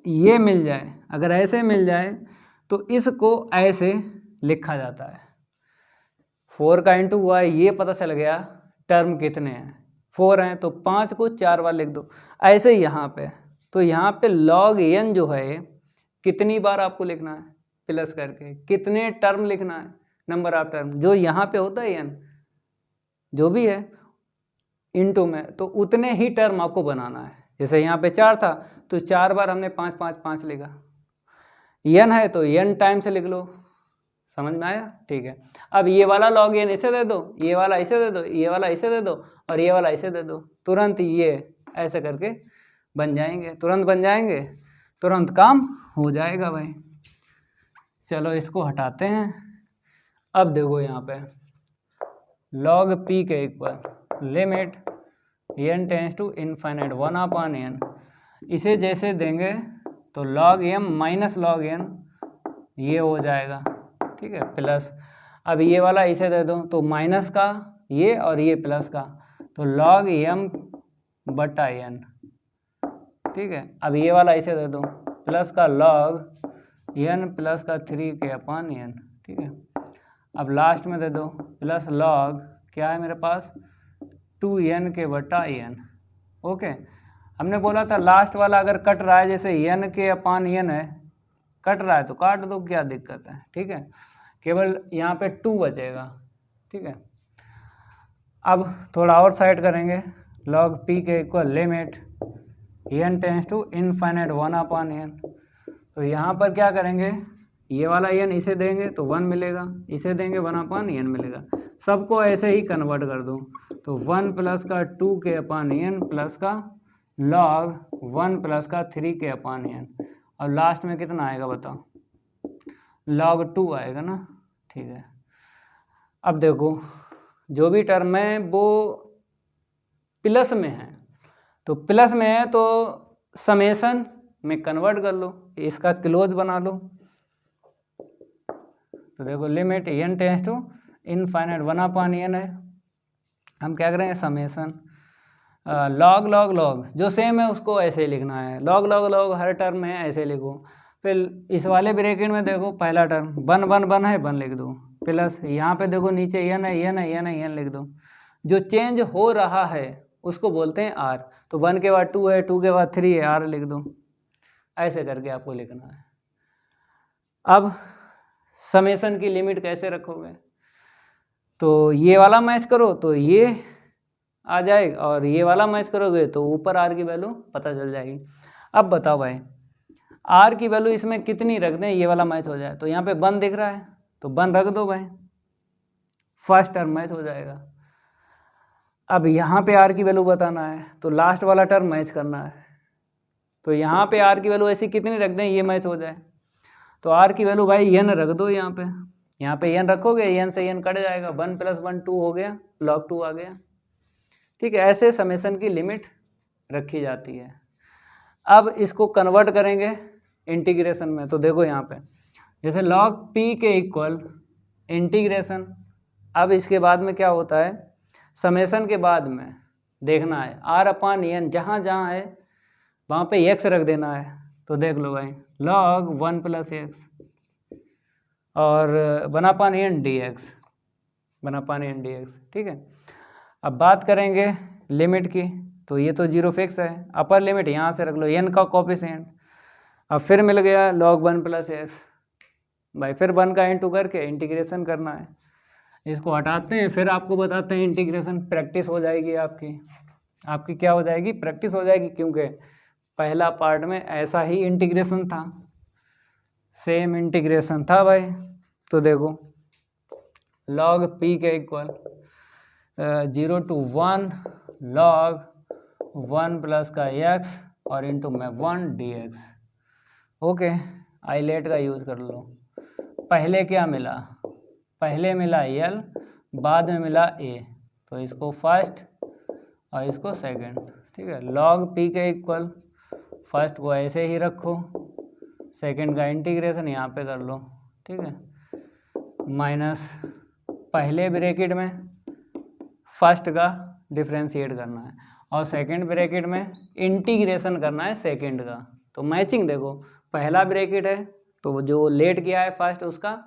ये मिल जाए, अगर ऐसे मिल जाए तो इसको ऐसे लिखा जाता है, 4 का इंटू हुआ है ये पता चल गया, टर्म कितने हैं 4 हैं तो 5 को 4 बार लिख दो। ऐसे ही यहाँ पे, तो यहाँ पे log n जो है कितनी बार आपको लिखना है, प्लस करके कितने टर्म लिखना है, नंबर ऑफ टर्म, जो यहाँ पे होता है n जो भी है इंटू में, तो उतने ही टर्म आपको बनाना है। जैसे यहाँ पे 4 था तो 4 बार हमने 5 5 5 लिखा, n है तो n टाइम से लिख लो, समझ में आया, ठीक है। अब ये वाला log n इसे दे दो, ये वाला इसे दे दो, ये वाला इसे दे दो और ये वाला इसे दे दो, तुरंत ये ऐसे करके बन जाएंगे, तुरंत बन जाएंगे, तुरंत काम हो जाएगा भाई। चलो इसको हटाते हैं। अब देखो यहाँ पे log p के equal limit n tends to infinite 1 upon n, इसे जैसे देंगे तो log m minus log n ये हो जाएगा, ठीक है, प्लस अब ये वाला इसे दे दो तो माइनस का ये और ये प्लस का, तो log m बटा n, ठीक है। अब ये वाला इसे दे दो प्लस का log n प्लस का 3k/n, ठीक है। अब लास्ट में दे दो प्लस लॉग क्या है मेरे पास 2n/n, ओके। हमने बोला था लास्ट वाला अगर कट रहा है, जैसे n/n है, कट रहा है तो काट दो, क्या दिक्कत है, ठीक है। केवल यहाँ पे 2 बचेगा, ठीक है। अब थोड़ा और साइड करेंगे, log p के equal limit n tends to infinite 1/n। तो यहाँ पर क्या करेंगे, ये वाला n इसे देंगे तो 1 मिलेगा, इसे देंगे 1/n मिलेगा, सबको ऐसे ही कन्वर्ट कर दो। तो 1 प्लस का 2k/n प्लस का log 1 प्लस का 3k/n, और लास्ट में कितना आएगा बताओ, log 2 आएगा ना, ठीक है। अब देखो जो भी टर्म है वो प्लस में है, तो प्लस में है तो समेशन में कन्वर्ट कर लो, इसका क्लोज बना लो। तो देखो limit n tends to infinite 1/n है, हम क्या करेंगे समेशन लॉग लॉग लॉग, जो सेम है उसको ऐसे ही लिखना है, लॉग लॉग लॉग हर टर्म है ऐसे लिखो। फिर इस वाले ब्रैकेट में देखो पहला टर्म 1 1 1 है 1 लिख दो, प्लस यहाँ पे देखो नीचे n है n है n है n लिख दो। जो चेंज हो रहा है उसको बोलते हैं r, तो 1 के बाद 2 है, 2 के बाद 3 है, r लिख दो, ऐसे करके आपको लिखना है। अब समेशन की लिमिट कैसे रखोगे, तो ये वाला मैच करो तो ये आ जाएगा, और ये वाला मैच करोगे तो ऊपर r की वैल्यू पता चल जाएगी। अब बताओ भाई r की वैल्यू इसमें कितनी रख दें ये वाला मैच हो जाए, तो यहाँ पे 1 दिख रहा है तो 1 रख दो भाई, फर्स्ट टर्म मैच हो जाएगा। अब यहाँ पे r की वैल्यू बताना है तो लास्ट वाला टर्म मैच करना है, तो यहाँ पे r की वैल्यू ऐसी कितनी रख दें ये मैच हो जाए, तो r की वैल्यू भाई n रख दो, यहाँ पे n रखोगे n से n कट जाएगा, 1 + 1 2 हो गया, log 2 आ गया, ठीक है। ऐसे समेशन की लिमिट रखी जाती है। अब इसको कन्वर्ट करेंगे इंटीग्रेशन में, तो देखो यहाँ पे जैसे log p के इक्वल इंटीग्रेशन, अब इसके बाद में क्या होता है, समेशन के बाद में देखना है r/n जहाँ जहाँ है वहाँ पे x रख देना है, तो देख लो भाई log 1 + x और 1/n dx, ठीक है। अब बात करेंगे लिमिट की, तो ये तो 0 फिक्स है, अपर लिमिट यहाँ से रख लो n का कोफिशिएंट, अब फिर मिल गया log 1 + x भाई, फिर 1 का इंटू करके इंटीग्रेशन करना है। इसको हटाते हैं फिर आपको बताते हैं इंटीग्रेशन, प्रैक्टिस हो जाएगी आपकी क्या हो जाएगी, प्रैक्टिस हो जाएगी, क्योंकि पहला पार्ट में ऐसा ही इंटीग्रेशन था, सेम इंटीग्रेशन था भाई। तो देखो log p के इक्वल 0 to 1 log 1 प्लस का x और इंटू में 1 dx, ओके। आइलेट का यूज़ कर लो। पहले क्या मिला, पहले मिला l, बाद में मिला a, तो इसको फर्स्ट और इसको सेकंड, ठीक है। log p के इक्वल फर्स्ट को ऐसे ही रखो, सेकंड का इंटीग्रेशन यहाँ पे कर लो, ठीक है, माइनस पहले ब्रैकेट में फर्स्ट का डिफ्रेंशिएट करना है और सेकंड ब्रैकेट में इंटीग्रेशन करना है सेकंड का। तो मैचिंग देखो, पहला ब्रैकेट है तो जो लेट किया है फर्स्ट उसका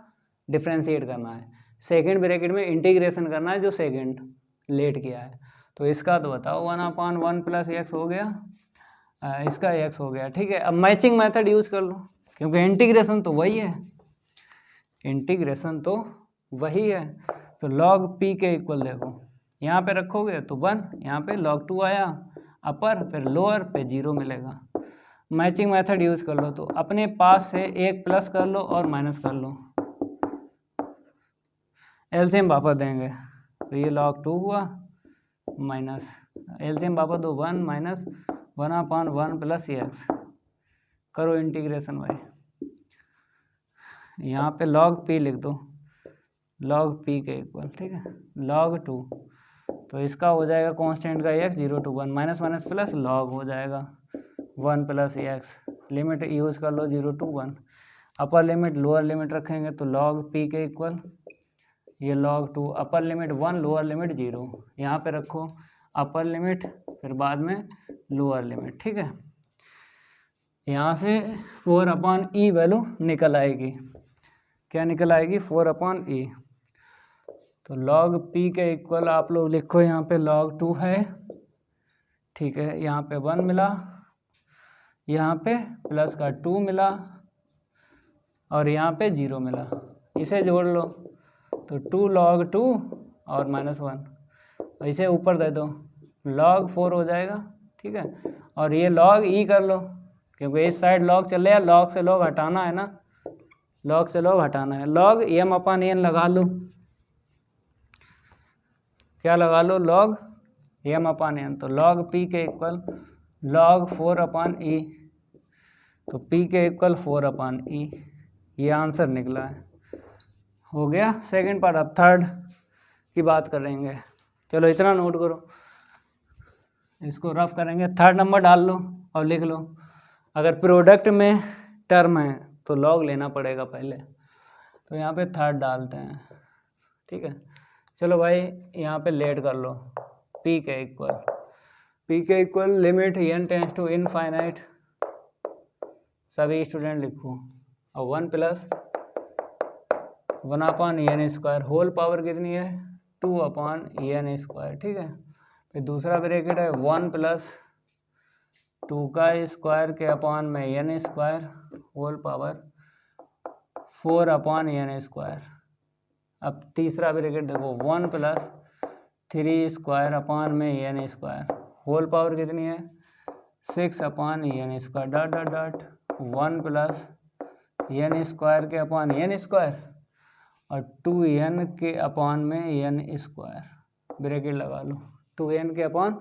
डिफ्रेंशिएट करना है, सेकंड ब्रैकेट में इंटीग्रेशन करना है जो सेकंड लेट किया है। तो इसका तो बताओ 1/1 + x हो गया, इसका x हो गया, ठीक है। अब मैचिंग मेथड यूज कर लो, क्योंकि इंटीग्रेशन तो वही है, इंटीग्रेशन तो वही है। तो log p के इक्वल देखो यहाँ पे रखोगे तो 1, यहाँ पे log 2 आया अपर, फिर लोअर पे 0 मिलेगा। मैचिंग मेथड यूज कर लो, तो अपने पास से एक प्लस कर लो और माइनस कर लो, एलसीएम वापस देंगे तो ये log 2 हुआ माइनस एलसीएम वापस दो 1 माइनस 1/1 + x, करो इंटीग्रेशन भाई। यहाँ पे log p लिख दो, log p के इक्वल, ठीक है, log 2, तो इसका हो जाएगा कांस्टेंट का x 0 to 1 minus minus plus log हो जाएगा 1 + x, लिमिट यूज कर लो 0 to 1, upper limit lower limit रखेंगे तो log p के इक्वल ये log 2, upper limit 1 lower limit 0, यहाँ पे रखो अपर लिमिट फिर बाद में लोअर लिमिट, ठीक है। यहाँ से 4/e वैल्यू निकल आएगी। क्या निकल आएगी? 4/e। तो log p के इक्वल आप लोग लिखो, यहाँ पे log 2 है, ठीक है, यहाँ पे 1 मिला, यहाँ पे प्लस का 2 मिला और यहाँ पे 0 मिला। इसे जोड़ लो तो 2 log 2 और -1, इसे ऊपर दे दो, log 4 हो जाएगा, ठीक है। और ये log e कर लो, क्योंकि इस साइड log चल रहा है, log से log हटाना है ना, log से log हटाना है। log m/n लगा लो, क्या लगा लो? log m/n। तो log p के इक्वल log 4/e, तो p के इक्वल 4/e, ये आंसर निकला है। हो गया सेकंड पार्ट। अब थर्ड की बात करेंगे। चलो इतना नोट करो, इसको रफ करेंगे। थर्ड नंबर डाल लो और लिख लो। अगर प्रोडक्ट में टर्म है तो लॉग लेना पड़ेगा पहले, तो यहाँ पे थर्ड डालते हैं, ठीक है। चलो भाई यहाँ पे लेट कर लो, p के equal limit n tends to infinite, सभी स्टूडेंट लिखो, और 1 + 1/n² होल पावर कितनी है? 2/n², ठीक है। फिर दूसरा ब्रैकेट है 1 + 2 का स्क्वायर के अपान में n² होल पावर 4/n²। अब तीसरा ब्रैकेट देखो 1 + 3² अपान में n² होल पावर कितनी है? 6/n², dot dot dot 1 + n² के अपान n² और 2n के अपान में n², ब्रैकेट लगा लो, 2n के अपान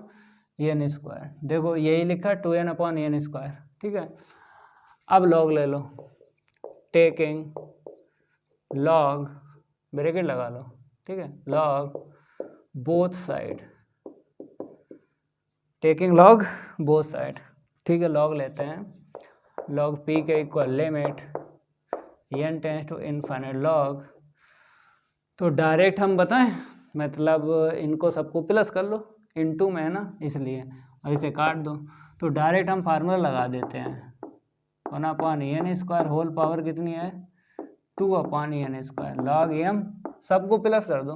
n²। देखो यही लिखा 2n/n², ठीक है। अब लॉग ले लो, टेकिंग लॉग, ब्रैकेट लगा लो, ठीक है, log both side, taking log both side, ठीक है। लॉग लेते हैं, लॉग p के equal limit n tends to infinite log. तो डायरेक्ट हम बताएं, मतलब इनको सबको प्लस कर लो, इनटू में है ना इसलिए, और इसे काट दो। तो डायरेक्ट हम फार्मूला लगा देते हैं, 1/n² होल पावर कितनी है? 2/n², log m सबको प्लस कर दो,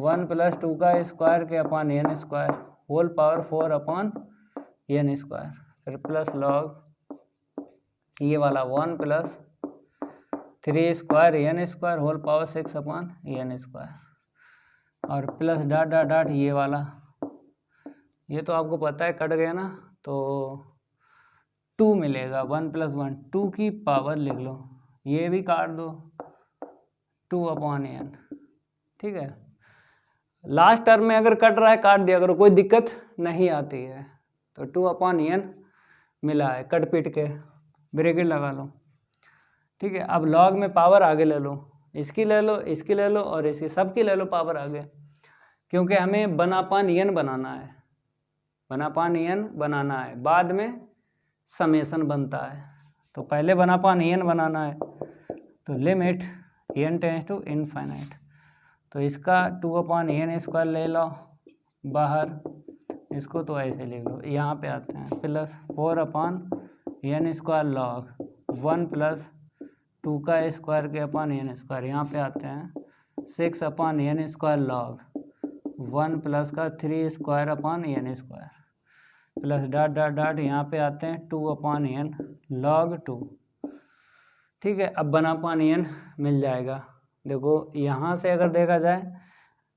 1 + 2 का स्क्वायर के अपान n² होल पावर 4/n², फिर प्लस लॉग ये वाला 1 + 3² n² होल पावर 6/n², और प्लस डॉट डॉट डॉट ये वाला, ये तो आपको पता है कट गया ना, तो 2 मिलेगा, 1 + 1 2 की पावर लिख लो, ये भी काट दो, 2/n, ठीक है। लास्ट टर्म में अगर कट रहा है काट दिया करो, कोई दिक्कत नहीं आती है। तो 2/n मिला है कट पिट के, ब्रैकेट लगा लो, ठीक है। अब लॉग में पावर आगे ले लो, इसकी ले लो, इसकी ले लो और इसकी, सबकी ले लो पावर आगे, क्योंकि हमें 1/n बनाना है, 1/n बनाना है, बाद में समेसन बनता है। तो पहले 1/n बनाना है, तो limit n tends to infinite, तो इसका 2/n² ले लो बाहर, इसको तो ऐसे लिख लो। यहाँ पे आते हैं प्लस 4/n² लॉग 1 + 2 का स्क्वायर के अपान n², यहाँ पे आते हैं 6/n² लॉग 1 + का 3² प्लस डॉट डॉट डॉट, यहाँ पे आते हैं 2/n log 2, ठीक है। अब 1/n मिल जाएगा। देखो यहाँ से अगर देखा जाए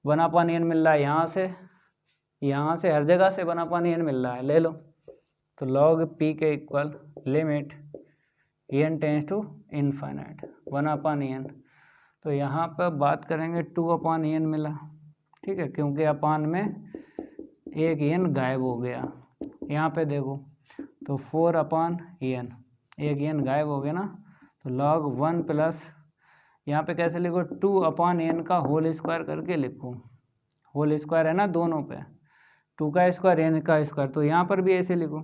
1/n मिल रहा है, यहाँ से हर जगह से 1/n मिल रहा है, ले लो। तो log p के equal limit n tends to infinite 1/n। तो यहाँ पर बात करेंगे 2/n मिला, ठीक है, क्योंकि अपान में एक n गायब हो गया। यहाँ पे देखो तो 4/n, एक n गायब हो गया ना, तो log 1 + यहाँ पे कैसे लिखो, 2/n का होल स्क्वायर करके लिखो, होल स्क्वायर है ना दोनों पे, 2 का स्क्वायर n का स्क्वायर, तो यहाँ पर भी ऐसे लिखो,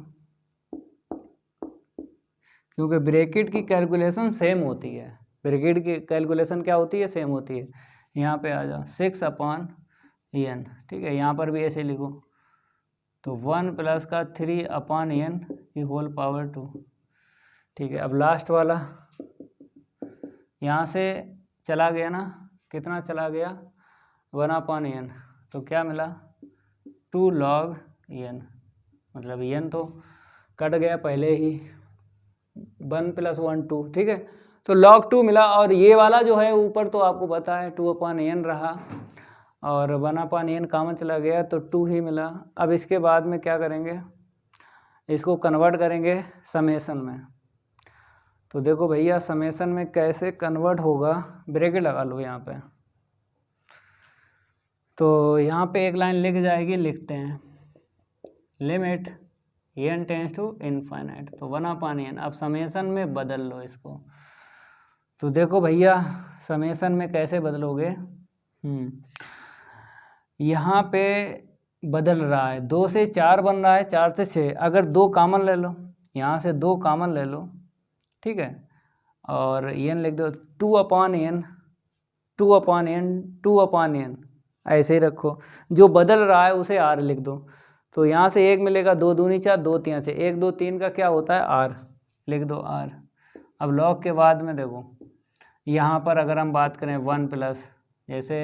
क्योंकि ब्रैकेट की कैलकुलेशन सेम होती है, ब्रैकेट की कैलकुलेशन क्या होती है? सेम होती है। यहाँ पे आ जाओ 6/n, ठीक है, यहाँ पर भी ऐसे लिखो, तो 1 + का 3/n की होल पावर 2, ठीक है। अब लास्ट वाला यहाँ से चला गया ना, कितना चला गया 1/n, तो क्या मिला 2 log n, मतलब n तो कट गया पहले ही 1 + 1 2, ठीक है। तो log 2 मिला, और ये वाला जो है ऊपर तो आपको पता है 2/n रहा, और 1/n कॉमन चला गया तो 2 ही मिला। अब इसके बाद में क्या करेंगे, इसको कन्वर्ट करेंगे समेसन में। तो देखो भैया समेसन में कैसे कन्वर्ट होगा, ब्रैकेट लगा लो यहाँ पे। तो यहाँ पे एक लाइन लिख जाएगी, लिखते हैं limit n tends to infinite, तो 1/n। अब समेसन में बदल लो इसको। तो देखो भैया समेसन में कैसे बदलोगे, यहाँ पे बदल रहा है 2 से 4 बन रहा है, 4 से 6, अगर 2 कॉमन ले लो, यहाँ से 2 कॉमन ले लो, ठीक है, और n लिख दो 2/n 2/n 2/n, ऐसे ही रखो। जो बदल रहा है उसे r लिख दो। तो यहाँ से 1 मिलेगा, 2 दूनी 4, 2 3 6, 1 2 3 का क्या होता है r, लिख दो r। अब log के बाद में देखो यहाँ पर अगर हम बात करें 1 प्लस, जैसे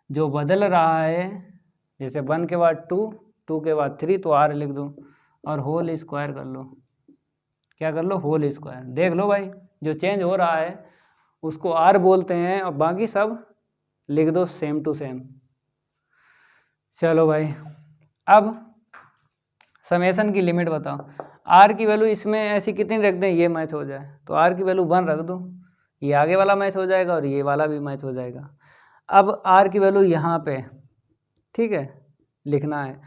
जो बदल रहा है, जैसे 1 के बाद 2, 2 के बाद 3, तो r लिख दो, और होल स्क्वायर कर लो। क्या कर लो, होल स्क्वायर। देख लो भाई जो चेंज हो रहा है उसको r बोलते हैं, और बाकी सब लिख दो सेम टू सेम। चलो भाई अब समेसन की लिमिट बताओ। r की वैल्यू इसमें ऐसी कितनी रख दें ये मैच हो जाए, तो r की वैल्यू 1 रख दो, ये आगे वाला मैच हो जाएगा और ये वाला भी मैच हो जाएगा। अब r की वैल्यू यहाँ पे, ठीक है, लिखना है,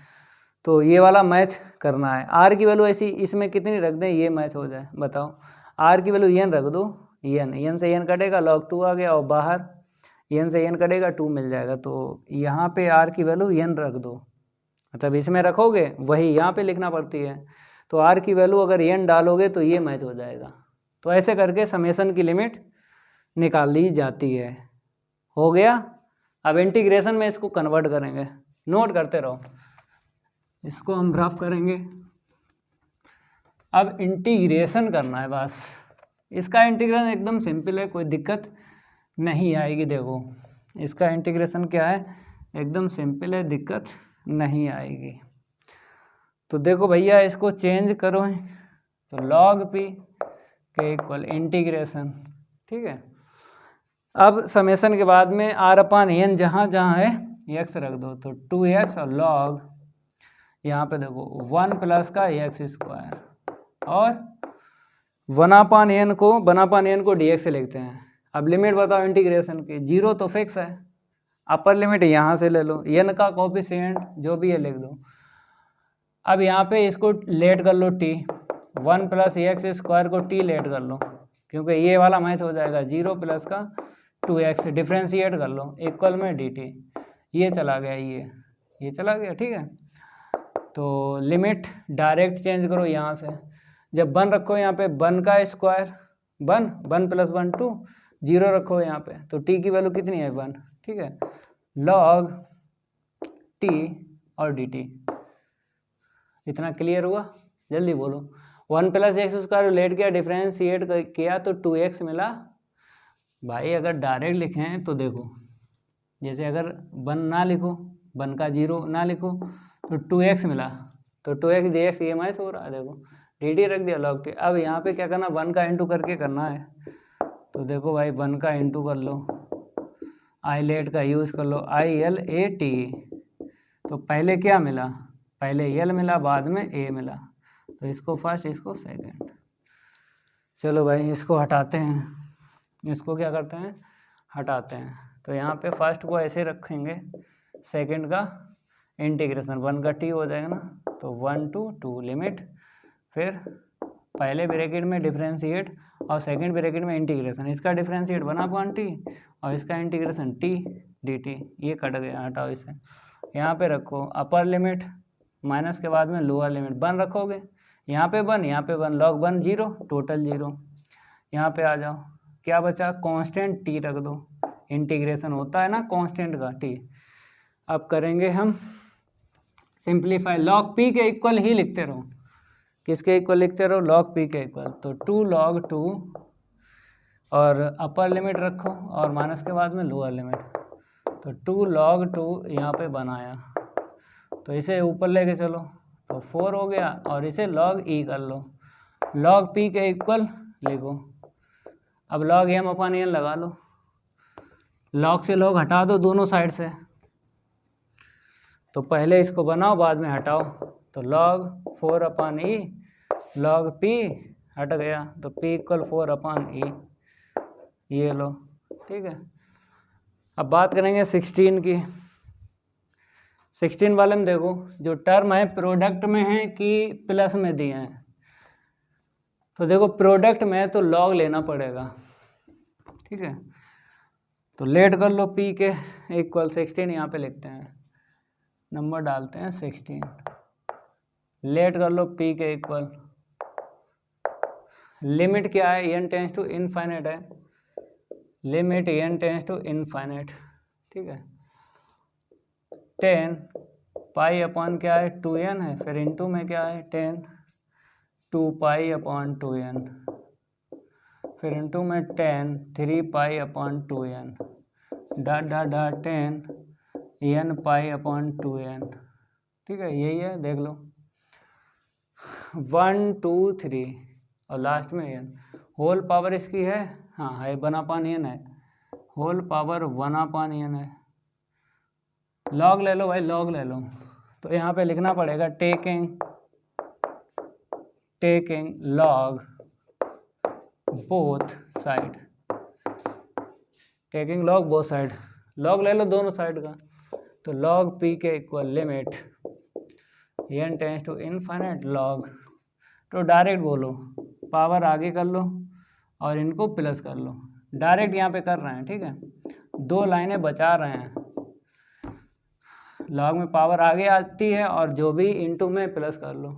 तो ये वाला मैच करना है। r की वैल्यू ऐसी इसमें कितनी रख दें ये मैच हो जाए, बताओ। r की वैल्यू n रख दो, n से n कटेगा log 2 आ गया, और बाहर n से n कटेगा 2 मिल जाएगा। तो यहाँ पे r की वैल्यू n रख दो, मतलब इसमें रखोगे वही यहाँ पे लिखना पड़ती है। तो r की वैल्यू अगर n डालोगे तो ये मैच हो जाएगा। तो ऐसे करके समेसन की लिमिट निकाल ली जाती है। हो गया। अब इंटीग्रेशन में इसको कन्वर्ट करेंगे, नोट करते रहो, इसको हम रफ करेंगे। अब इंटीग्रेशन करना है बस, इसका इंटीग्रेशन एकदम सिंपल है, कोई दिक्कत नहीं आएगी। देखो इसका इंटीग्रेशन क्या है, एकदम सिंपल है, दिक्कत नहीं आएगी। तो देखो भैया इसको चेंज करो, तो log p के इक्वल इंटीग्रेशन, ठीक है। अब समेसन के बाद में r/n जहाँ जहाँ है x रख दो, तो 2x, और log यहाँ पे देखो 1 प्लस का x स्क्वायर, और 1/n को dx से लिखते हैं। अब लिमिट बताओ इंटीग्रेशन की, 0 तो फिक्स है, अपर लिमिट यहाँ से ले लो, n का कोफिशिएंट जो भी है लिख दो। अब यहाँ पे इसको लेट कर लो t, 1 प्लस x स्क्वायर को t लेट कर लो, क्योंकि ये वाला मैच हो जाएगा। 0 प्लस का 2x डिफ्रेंशिएट कर लो, इक्वल में dt, ये चला गया, ये चला गया, ठीक है। तो लिमिट डायरेक्ट चेंज करो यहाँ से, जब 1 रखो यहाँ पे 1 का स्क्वायर 1 प्लस 1 2, 0 रखो यहाँ पे, तो t की वैल्यू कितनी है 1, ठीक है, log t और dt। इतना क्लियर हुआ, जल्दी बोलो। 1 प्लस एक्स स्क्वायर लेट किया, डिफ्रेंशिएट किया तो 2x मिला। भाई अगर डायरेक्ट लिखें तो देखो, जैसे अगर 1 ना लिखो, 1 का 0 ना लिखो, तो 2x मिला, तो 2x dx ये मैच हो रहा है, देखो dt रख दिया log t। अब यहाँ पे क्या करना, 1 का इंटू करके करना है। तो देखो भाई 1 का इंटू कर लो, आई लेट का यूज़ कर लो, ILAT। तो पहले क्या मिला, पहले l मिला, बाद में a मिला, तो इसको फर्स्ट, इसको सेकंड। चलो भाई इसको हटाते हैं, इसको क्या करते हैं, हटाते हैं। तो यहाँ पे फर्स्ट को ऐसे रखेंगे, सेकंड का इंटीग्रेशन 1 का t हो जाएगा ना, तो 1 to 2 लिमिट, फिर पहले ब्रैकेट में डिफ्रेंशिएट और सेकंड ब्रैकेट में इंटीग्रेशन, इसका डिफ्रेंशिएट 1/t और इसका इंटीग्रेशन t dt। ये कट गया, हटाओ इसे, यहाँ पे रखो अपर लिमिट, माइनस के बाद में लोअर लिमिट 1 रखोगे, यहाँ पे 1, यहाँ पे 1, log 1 0, टोटल 0। यहाँ पे आ जाओ, क्या बचा, कांस्टेंट t रख दो, इंटीग्रेशन होता है ना कांस्टेंट का t। अब करेंगे हम सिंप्लीफाई, log p के इक्वल ही लिखते रहो, किसके इक्वल लिखते रहो, लॉग पी के इक्वल। तो 2 log 2 और अपर लिमिट रखो और माइनस के बाद में लोअर लिमिट। तो 2 log 2 यहाँ पे बनाया, तो इसे ऊपर लेके चलो तो 4 हो गया और इसे log e कर लो, log p के इक्वल लिखो। अब log m अपन n लगा लो, log से log हटा दो दोनों साइड से, तो पहले इसको बनाओ बाद में हटाओ। तो log 4 अपन e, log p हट गया तो p इक्वल 4 अपन e, ये लो, ठीक है। अब बात करेंगे 16 की। 16 वाले में देखो जो टर्म है प्रोडक्ट में है कि प्लस में दिए हैं, तो देखो प्रोडक्ट में तो log लेना पड़ेगा, ठीक है। तो लेट कर लो p के इक्वल 16, यहाँ पे लिखते हैं, नंबर डालते हैं 16, लेट कर लो p के इक्वल, लिमिट क्या है, n टेंस टू इनफाइनाइट है, limit n tends to infinite, ठीक है। 10 पाई अपॉन क्या है 2n है, फिर इनटू में क्या है 10 2 पाई अपॉन 2n, फिर इनटू में 10 3 pi upon 2n, dot dot dot 10 n pi upon 2n, ठीक है। यही है, देख लो 1 2 3 और लास्ट में n, होल पावर इसकी है, हाँ है 1/n है, होल पावर 1/n है। लॉग ले लो भाई, लॉग ले लो, तो यहाँ पे लिखना पड़ेगा taking log both side, taking log both side, log ले लो दोनों साइड का। तो log p के equal limit n tends to infinite log, तो डायरेक्ट बोलो, पावर आगे कर लो और इनको प्लस कर लो, डायरेक्ट यहाँ पे कर रहे हैं, ठीक है। 2 लाइनें बचा रहे हैं, लॉग में पावर आगे आती है और जो भी इनटू में प्लस कर लो।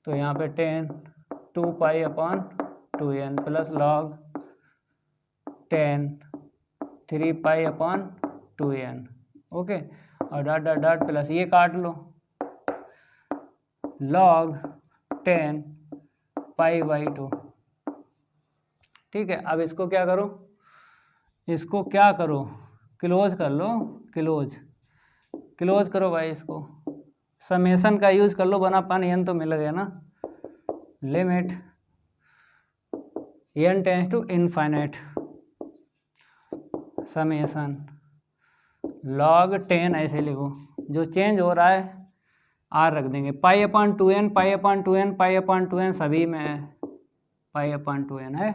तो यहाँ पे 10 2 pi upon 2n plus log 10 3 pi upon 2n, okay. और डॉट डॉट डॉट प्लस ये काट लो, लॉग 10 पाई बाई 2, ठीक है। अब इसको क्या करो, इसको क्या करो, क्लोज कर लो, क्लोज करो भाई, इसको समेशन का यूज कर लो, बना पानी n तो मिल गया ना, limit n tends to infinite summation log 10, ऐसे लिखो, जो चेंज हो रहा है r रख देंगे, pi upon 2n pi upon 2n pi upon 2n सभी में है, पाई अपॉन 2n है।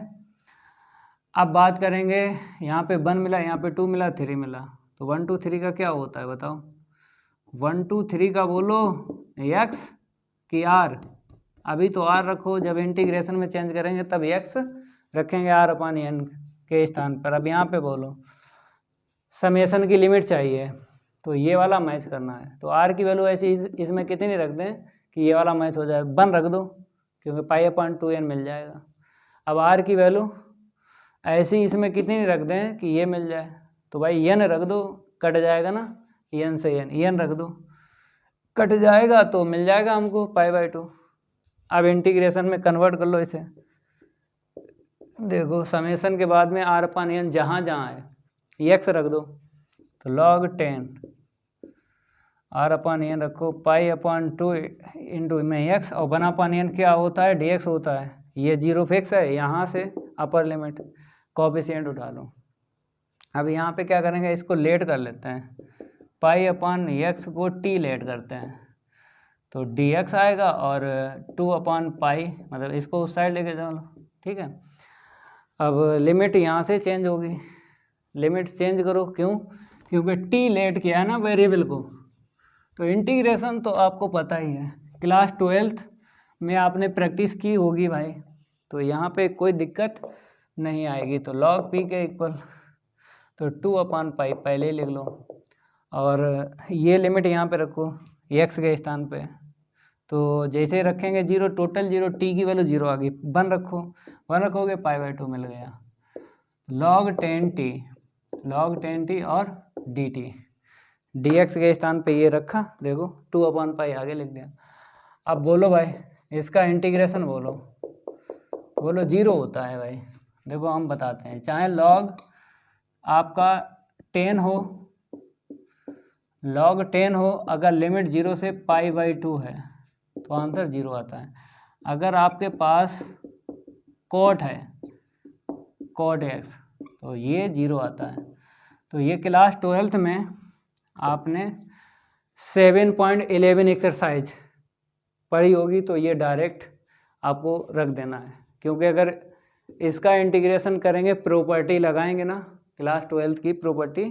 अब बात करेंगे, यहाँ पे 1 मिला, यहाँ पे 2 मिला, 3 मिला, तो 1 2 3 का क्या होता है बताओ, 1 2 3 का बोलो x कि r, अभी तो r रखो, जब इंटीग्रेशन में चेंज करेंगे तब x रखेंगे r अपॉन n के स्थान पर। अब यहाँ पे बोलो समेशन की लिमिट चाहिए, तो ये वाला मैच करना है, तो r की वैल्यू ऐसी इसमें कितनी रख दें कि ये वाला मैच हो जाए, 1 रख दो, क्योंकि पाई अपॉन 2n मिल जाएगा। अब r की वैल्यू ऐसी इसमें कितनी रख दें कि ये मिल जाए, तो भाई n रख दो, कट जाएगा ना, n से n रख दो, कट जाएगा तो मिल जाएगा हमको पाई बाई 2। अब इंटीग्रेशन में कन्वर्ट कर लो इसे, देखो समेशन के बाद में r अपॉन n जहाँ जहाँ है x रख दो, तो log 10 r अपॉन n रखो, पाई अपॉन 2 इंटू में x, और 1 अपॉन n क्या होता है, dx होता है, ये 0 फिक्स है, यहाँ से अपर लिमिट कोएफिशिएंट उठा लो। अब यहाँ पे क्या करेंगे, इसको लेट कर लेते हैं, पाई अपॉन x को t लेट करते हैं, तो dx आएगा और 2 अपॉन पाई, मतलब इसको उस साइड लेके जाओ, ठीक है। अब लिमिट यहाँ से चेंज होगी, लिमिट चेंज करो, क्यों, क्योंकि t लेट किया है ना वेरिएबल को। तो इंटीग्रेशन तो आपको पता ही है, क्लास 12th में आपने प्रैक्टिस की होगी भाई, तो यहाँ पे कोई दिक्कत नहीं आएगी। तो log p के इक्वल, तो 2 अपॉन पाई पहले ही लिख लो, और ये लिमिट यहाँ पे रखो x के स्थान पे, तो जैसे रखेंगे 0, टोटल 0, t की वैल्यू 0 आ गई, 1 रखो, 1 रखोगे पाई बाई 2 मिल गया, log 10t और dt, dx के स्थान पे ये रखा, देखो 2 अपॉन पाई आगे लिख दिया। अब बोलो भाई इसका इंटीग्रेशन बोलो, बोलो 0 होता है भाई। देखो हम बताते हैं, चाहे लॉग आपका 10 हो, log 10 हो, अगर लिमिट 0 से π/2 है तो आंसर 0 आता है। अगर आपके पास cot है, cot x, तो ये 0 आता है। तो ये क्लास 12th में आपने 7.11 एक्सरसाइज पढ़ी होगी, तो ये डायरेक्ट आपको रख देना है, क्योंकि अगर इसका इंटीग्रेशन करेंगे, प्रॉपर्टी लगाएंगे ना, क्लास 12th की प्रॉपर्टी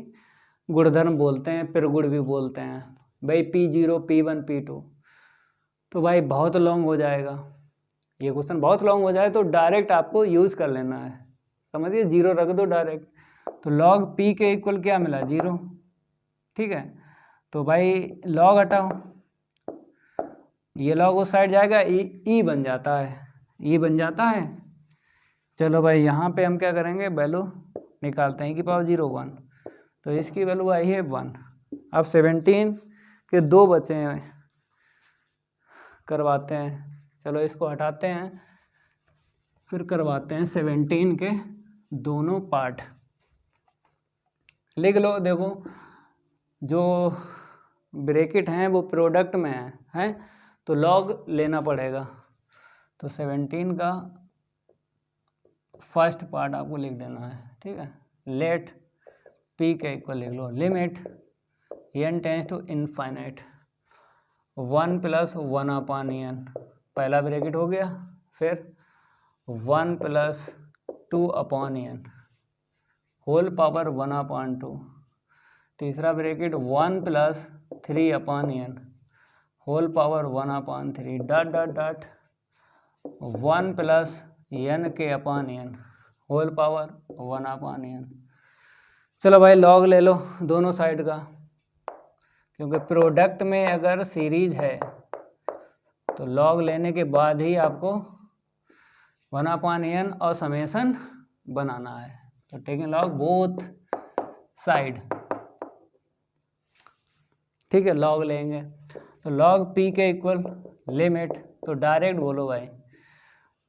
गुणधर्म बोलते हैं, प्रगुण भी बोलते हैं भाई, P0 P1 P2, तो भाई बहुत लॉन्ग हो जाएगा ये क्वेश्चन, बहुत लॉन्ग हो जाए तो डायरेक्ट आपको यूज़ कर लेना है, समझिए 0 रख दो डायरेक्ट। तो log P के इक्वल क्या मिला, 0, ठीक है। तो भाई log हटाओ, ये log उस साइड जाएगा, ई बन जाता है, ई बन जाता है। चलो भाई यहाँ पे हम क्या करेंगे, वैल्यू निकालते हैं कि पावर 0 1, तो इसकी वैल्यू आई है 1। अब 17 के 2 बचे हैं, करवाते हैं, चलो इसको हटाते हैं, फिर करवाते हैं 17 के दोनों पार्ट। लिख लो, देखो जो ब्रैकेट हैं वो प्रोडक्ट में है तो लॉग लेना पड़ेगा। तो 17 का फर्स्ट पार्ट आपको लिख देना है, ठीक है। लेट P के इक्वल लिख लो, limit n tends to infinite 1 + 1/n, पहला ब्रैकेट हो गया, फिर 1 + 2/n होल पावर 1/2, तीसरा bracket 1 + 3/n whole power 1/3 dot dot dot 1 + n/n whole power 1/n। चलो भाई लॉग ले लो दोनों साइड का, क्योंकि प्रोडक्ट में अगर सीरीज है तो लॉग लेने के बाद ही आपको 1/n और समेसन बनाना है। तो टेकिंग लॉग बोथ साइड, ठीक है, लॉग लेंगे। तो log P के इक्वल लिमिट, तो डायरेक्ट बोलो भाई,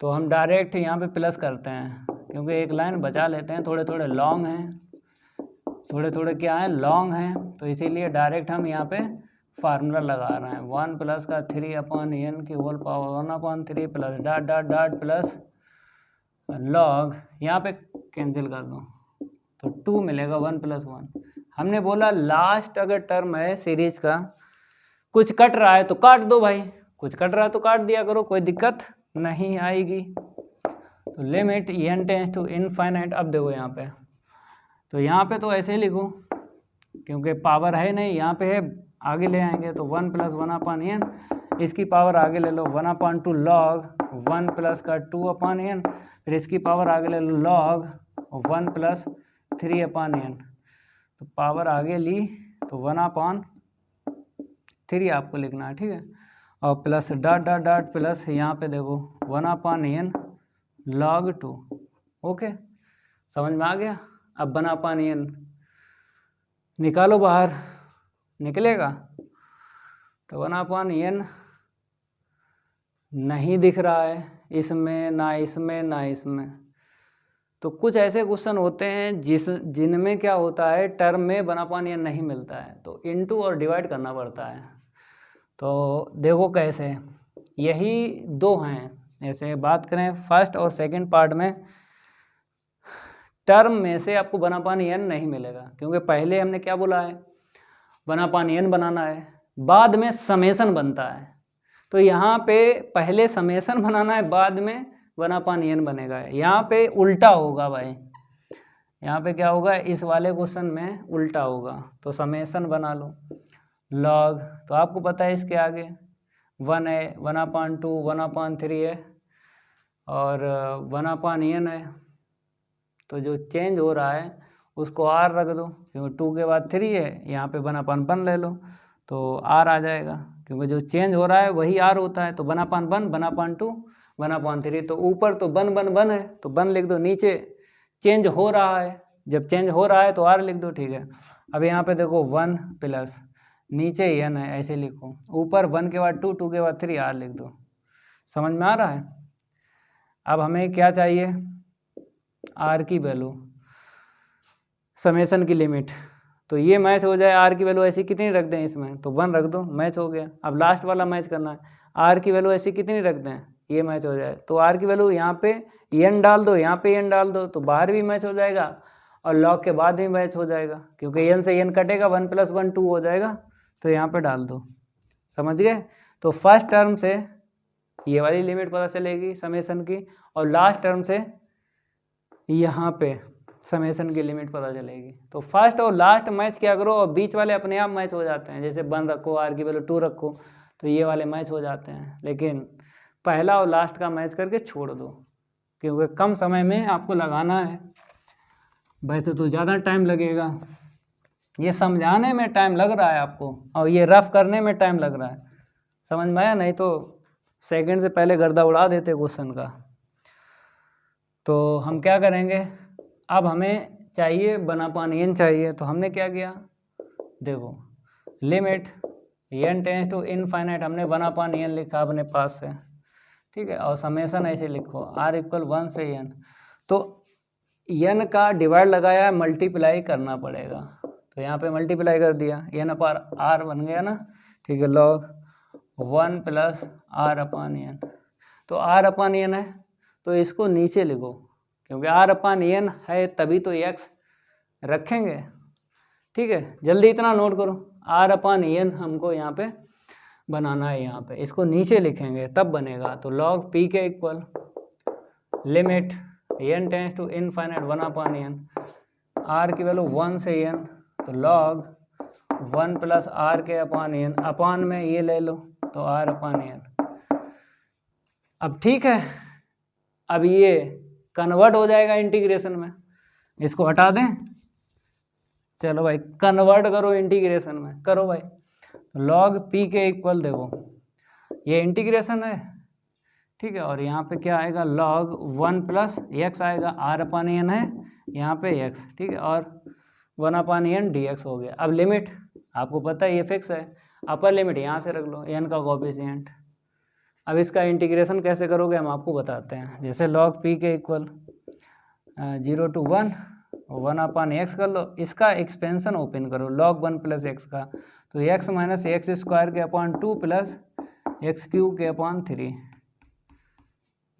तो हम डायरेक्ट यहाँ पे प्लस करते हैं, क्योंकि एक लाइन बचा लेते हैं, थोड़े थोड़े लॉन्ग हैं, थोड़े थोड़े क्या हैं, लॉन्ग हैं, तो इसीलिए डायरेक्ट हम यहाँ पे फार्मूला लगा रहे हैं, 1 + का 3/n की whole power 1/3 plus dot dot dot plus log, यहाँ पे कैंसिल कर दो तो 2 मिलेगा, 1 + 1। हमने बोला लास्ट अगर टर्म है सीरीज का, कुछ कट रहा है तो काट दो भाई, कुछ कट रहा है तो काट दिया करो, कोई दिक्कत नहीं आएगी। तो limit n tends to infinite, अब देखो यहाँ पे, तो यहाँ पे तो ऐसे ही लिखो, क्योंकि पावर है नहीं, यहाँ पे है, आगे ले आएंगे तो 1 + 1/n, इसकी पावर आगे ले लो 1/2 log 1 + का 2/n, फिर इसकी पावर आगे ले लो log 1 + 3/n, तो पावर आगे ली तो 1/3 आपको लिखना है, ठीक है, और plus dot dot dot plus यहाँ पे देखो 1/n log 2, ओके, समझ में आ गया। अब 1/n निकालो बाहर, निकलेगा, तो 1/n नहीं दिख रहा है इसमें, ना इसमें ना इसमें, तो कुछ ऐसे क्वेश्चन होते हैं जिनमें क्या होता है, टर्म में 1/n नहीं मिलता है, तो इनटू और डिवाइड करना पड़ता है। तो देखो कैसे, यही 2 हैं, ऐसे बात करें फर्स्ट और सेकंड पार्ट में, टर्म में से आपको 1/n नहीं मिलेगा, क्योंकि पहले हमने क्या बोला है, 1/n बनाना है, बाद में समेसन बनता है, तो यहाँ पे पहले समेसन बनाना है, बाद में 1/n बनेगा। यहाँ पे उल्टा होगा भाई, यहाँ पे क्या होगा, इस वाले क्वेश्चन में उल्टा होगा, तो समेसन बना लो, लॉग, तो आपको पता है इसके आगे 1 है, 1/2 1/3 है, और 1/n है, तो जो चेंज हो रहा है उसको r रख दो, क्योंकि 2 के बाद 3 है, यहाँ पे 1/1 ले लो तो r आ जाएगा, क्योंकि जो चेंज हो रहा है वही r होता है, तो 1/1 1/2 1/3, तो ऊपर तो 1 है तो 1 लिख दो, नीचे चेंज हो रहा है, जब चेंज हो रहा है तो r लिख दो, ठीक है। अब यहाँ पे देखो 1 प्लस नीचे n है, ऐसे लिखो, ऊपर 1 के बाद 2 2 के बाद 3 r लिख दो, समझ में आ रहा है? अब हमें क्या चाहिए, आर की वैल्यू, समेशन की लिमिट। तो ये मैच हो जाए, आर की वैल्यू ऐसी कितनी रख दें इसमें, तो 1 रख दो, मैच हो गया। अब लास्ट वाला मैच करना है, आर की वैल्यू ऐसी कितनी रख दें, ये मैच हो जाए। तो आर की वैल्यू यहाँ पे एन डाल दो, यहाँ पे एन डाल दो, तो बाहर भी मैच हो जाएगा और लॉग के बाद भी मैच हो जाएगा, क्योंकि एन से एन कटेगा, 1 + 1 2 हो जाएगा। तो यहाँ पे डाल दो, समझ गए? तो फर्स्ट टर्म से ये वाली लिमिट पता चलेगी समेशन की, और लास्ट टर्म से यहाँ पे समेशन की लिमिट पता चलेगी। तो फर्स्ट और लास्ट मैच क्या करो, और बीच वाले अपने आप मैच हो जाते हैं। जैसे 1 रखो, आर की वैल्यू 2 रखो, तो ये वाले मैच हो जाते हैं। लेकिन पहला और लास्ट का मैच करके छोड़ दो, क्योंकि कम समय में आपको लगाना है। वैसे तो ज़्यादा टाइम लगेगा, ये समझाने में टाइम लग रहा है आपको, और ये रफ करने में टाइम लग रहा है। समझ में आया? नहीं तो सेकंड से पहले गर्दा उड़ा देते क्वेश्चन का। तो हम क्या करेंगे, अब हमें चाहिए बनापान एन चाहिए। तो हमने क्या किया, देखो limit n tends to infinite, हमने बनापान एन लिखा अपने पास से, ठीक है। और समेशन ऐसे लिखो, r = 1 से n। तो n का डिवाइड लगाया, मल्टीप्लाई करना पड़ेगा। तो यहाँ पे मल्टीप्लाई कर दिया, n/r बन गया ना, ठीक है। log 1 + r/n। तो r/n है, तो इसको नीचे लिखो, क्योंकि r/n है तभी तो x रखेंगे, ठीक है। जल्दी इतना नोट करो, r/n हमको यहाँ पे बनाना है, यहाँ पे इसको नीचे लिखेंगे तब बनेगा। तो log p के equal limit n tends to infinite 1/n, r की वैल्यू 1 से n, तो log 1 + r के /n, अपान में ये ले लो, तो r/n। अब ठीक है, अब ये कन्वर्ट हो जाएगा इंटीग्रेशन में, इसको हटा दें। चलो भाई कन्वर्ट करो इंटीग्रेशन में, करो भाई। log p के इक्वल, देखो ये इंटीग्रेशन है, ठीक है। और यहाँ पे क्या आएगा, log 1 + x आएगा, r/n है यहाँ पे x, ठीक है। और 1/n dx हो गया। अब लिमिट आपको पता है ये फिक्स है, अपर लिमिट यहाँ से रख लो, n का कोएफिशिएंट। अब इसका इंटीग्रेशन कैसे करोगे हम आपको बताते हैं। जैसे log p के इक्वल 0 to 1 1/x कर लो, इसका एक्सपेंशन ओपन करो, log 1 + x का, तो x - x² के /2 + x³ के /3।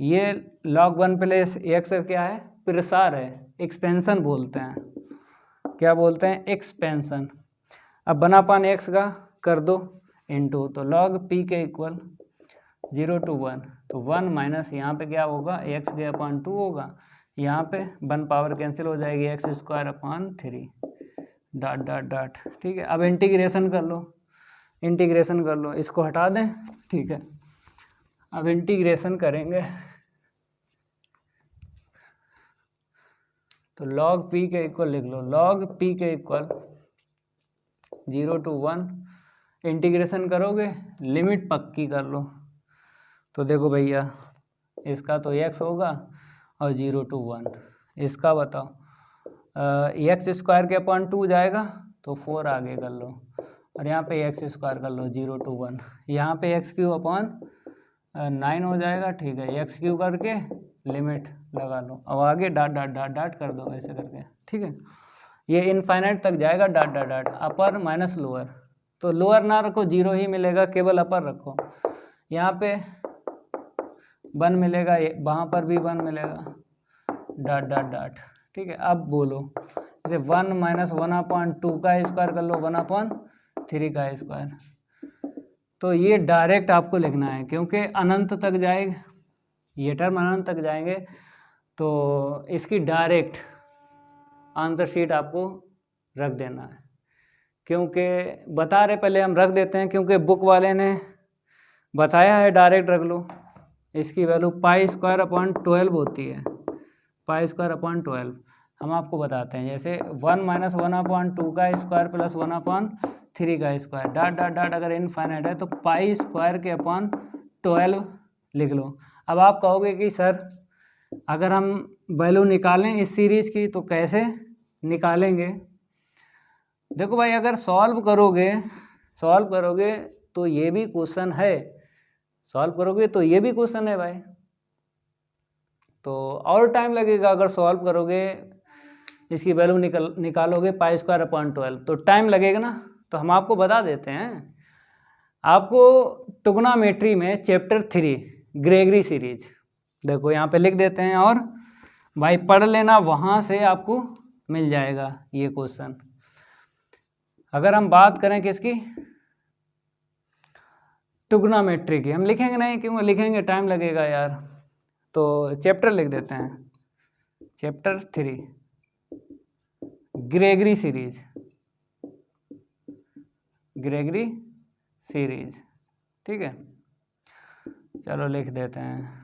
ये log 1 + x क्या है, प्रसार है, एक्सपेंशन बोलते हैं। क्या बोलते हैं, एक्सपेंशन। अब 1/x का कर दो इनटू, तो log p के इक्वल 0 to 1, तो 1 माइनस यहाँ पे क्या होगा, x के /2 होगा, यहाँ पे 1 पावर कैंसिल हो जाएगी, x² (3) ... ठीक है। अब इंटीग्रेशन कर लो, इंटीग्रेशन कर लो, इसको हटा दें, ठीक है। अब इंटीग्रेशन करेंगे, तो log p के इक्वल लिख लो, log p के इक्वल 0 to 1, इंटीग्रेशन करोगे, लिमिट पक्की कर लो। तो देखो भैया, इसका तो x होगा और 0 to 1, इसका बताओ, x² के /2 जाएगा, तो 4 आगे कर लो, और यहाँ पे x² कर लो 0 to 1, यहाँ पे x³/9 हो जाएगा, ठीक है। x³ करके लिमिट लगा लो, अब आगे डॉट कर दो ऐसे करके, ठीक है। ये इनफाइनाइट तक जाएगा, डॉट अपर माइनस लोअर, तो लोअर ना रखो, 0 ही मिलेगा, केवल अपर रखो। यहाँ पे 1 मिलेगा, वहाँ पर भी 1 मिलेगा, डॉट, ठीक है। अब बोलो, जैसे 1 - 1/2 का स्क्वायर कर लो, 1/3 का स्क्वायर। तो ये डायरेक्ट आपको लिखना है, क्योंकि अनंत तक जाएगा, ये टर्म अनंत तक जाएंगे, तो इसकी डायरेक्ट आंसर शीट आपको रख देना है। क्योंकि बता रहे, पहले हम रख देते हैं, क्योंकि बुक वाले ने बताया है डायरेक्ट रख लो। इसकी वैल्यू π² होती है, π² हम आपको बताते हैं। जैसे 1 - 1/2 का स्क्वायर प्लस 1/3 का स्क्वायर, डॉट अगर इनफाइनाइट है तो π² के /12 लिख लो। अब आप कहोगे कि सर अगर हम वैल्यू निकालें इस सीरीज़ की तो कैसे निकालेंगे। देखो भाई, अगर सॉल्व करोगे तो ये भी क्वेश्चन है, सॉल्व करोगे तो ये भी क्वेश्चन है भाई, तो और टाइम लगेगा। अगर सॉल्व करोगे इसकी वैल्यू निकालोगे पाई स्क्वायर अपॉन 12 तो टाइम लगेगा ना। तो हम आपको बता देते हैं, आपको ट्रिग्नोमेट्री में चैप्टर 3 ग्रेगरी सीरीज देखो यहाँ पे लिख देते हैं, और भाई पढ़ लेना, वहाँ से आपको मिल जाएगा ये क्वेश्चन। अगर हम बात करें किसकी, ट्रिग्नोमेट्री की, हम लिखेंगे नहीं, क्यों लिखेंगे, टाइम लगेगा यार। तो चैप्टर लिख देते हैं, chapter 3 Gregory series, Gregory series, ठीक है। चलो लिख देते हैं,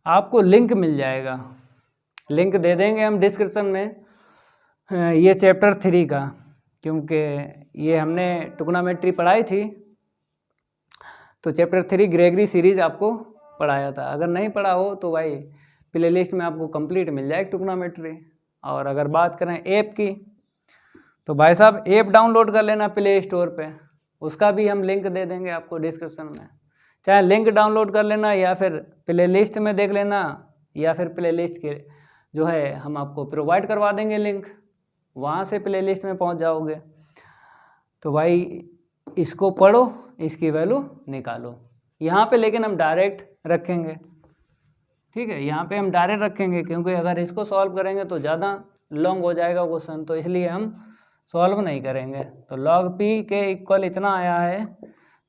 आपको लिंक मिल जाएगा, लिंक दे देंगे हम डिस्क्रिप्शन में ये चैप्टर 3 का, क्योंकि ये हमने ट्रिग्नोमेट्री पढ़ाई थी, तो चैप्टर 3 ग्रेगरी सीरीज आपको पढ़ाया था। अगर नहीं पढ़ा हो तो भाई प्ले लिस्ट में आपको कंप्लीट मिल जाएगी ट्रिग्नोमेट्री। और अगर बात करें ऐप की, तो भाई साहब ऐप डाउनलोड कर लेना प्ले स्टोर पे, उसका भी हम लिंक दे देंगे आपको डिस्क्रिप्शन में। चाहे लिंक डाउनलोड कर लेना, या फिर प्ले लिस्ट में देख लेना, या फिर प्ले लिस्ट के जो है हम आपको प्रोवाइड करवा देंगे लिंक, वहाँ से प्ले लिस्ट में पहुँच जाओगे। तो भाई इसको पढ़ो, इसकी वैल्यू निकालो यहाँ पे, लेकिन हम डायरेक्ट रखेंगे, ठीक है, यहाँ पे हम डायरेक्ट रखेंगे, क्योंकि अगर इसको सॉल्व करेंगे तो ज़्यादा लॉन्ग हो जाएगा क्वेश्चन, तो इसलिए हम सॉल्व नहीं करेंगे। तो log p के इक्वल इतना आया है,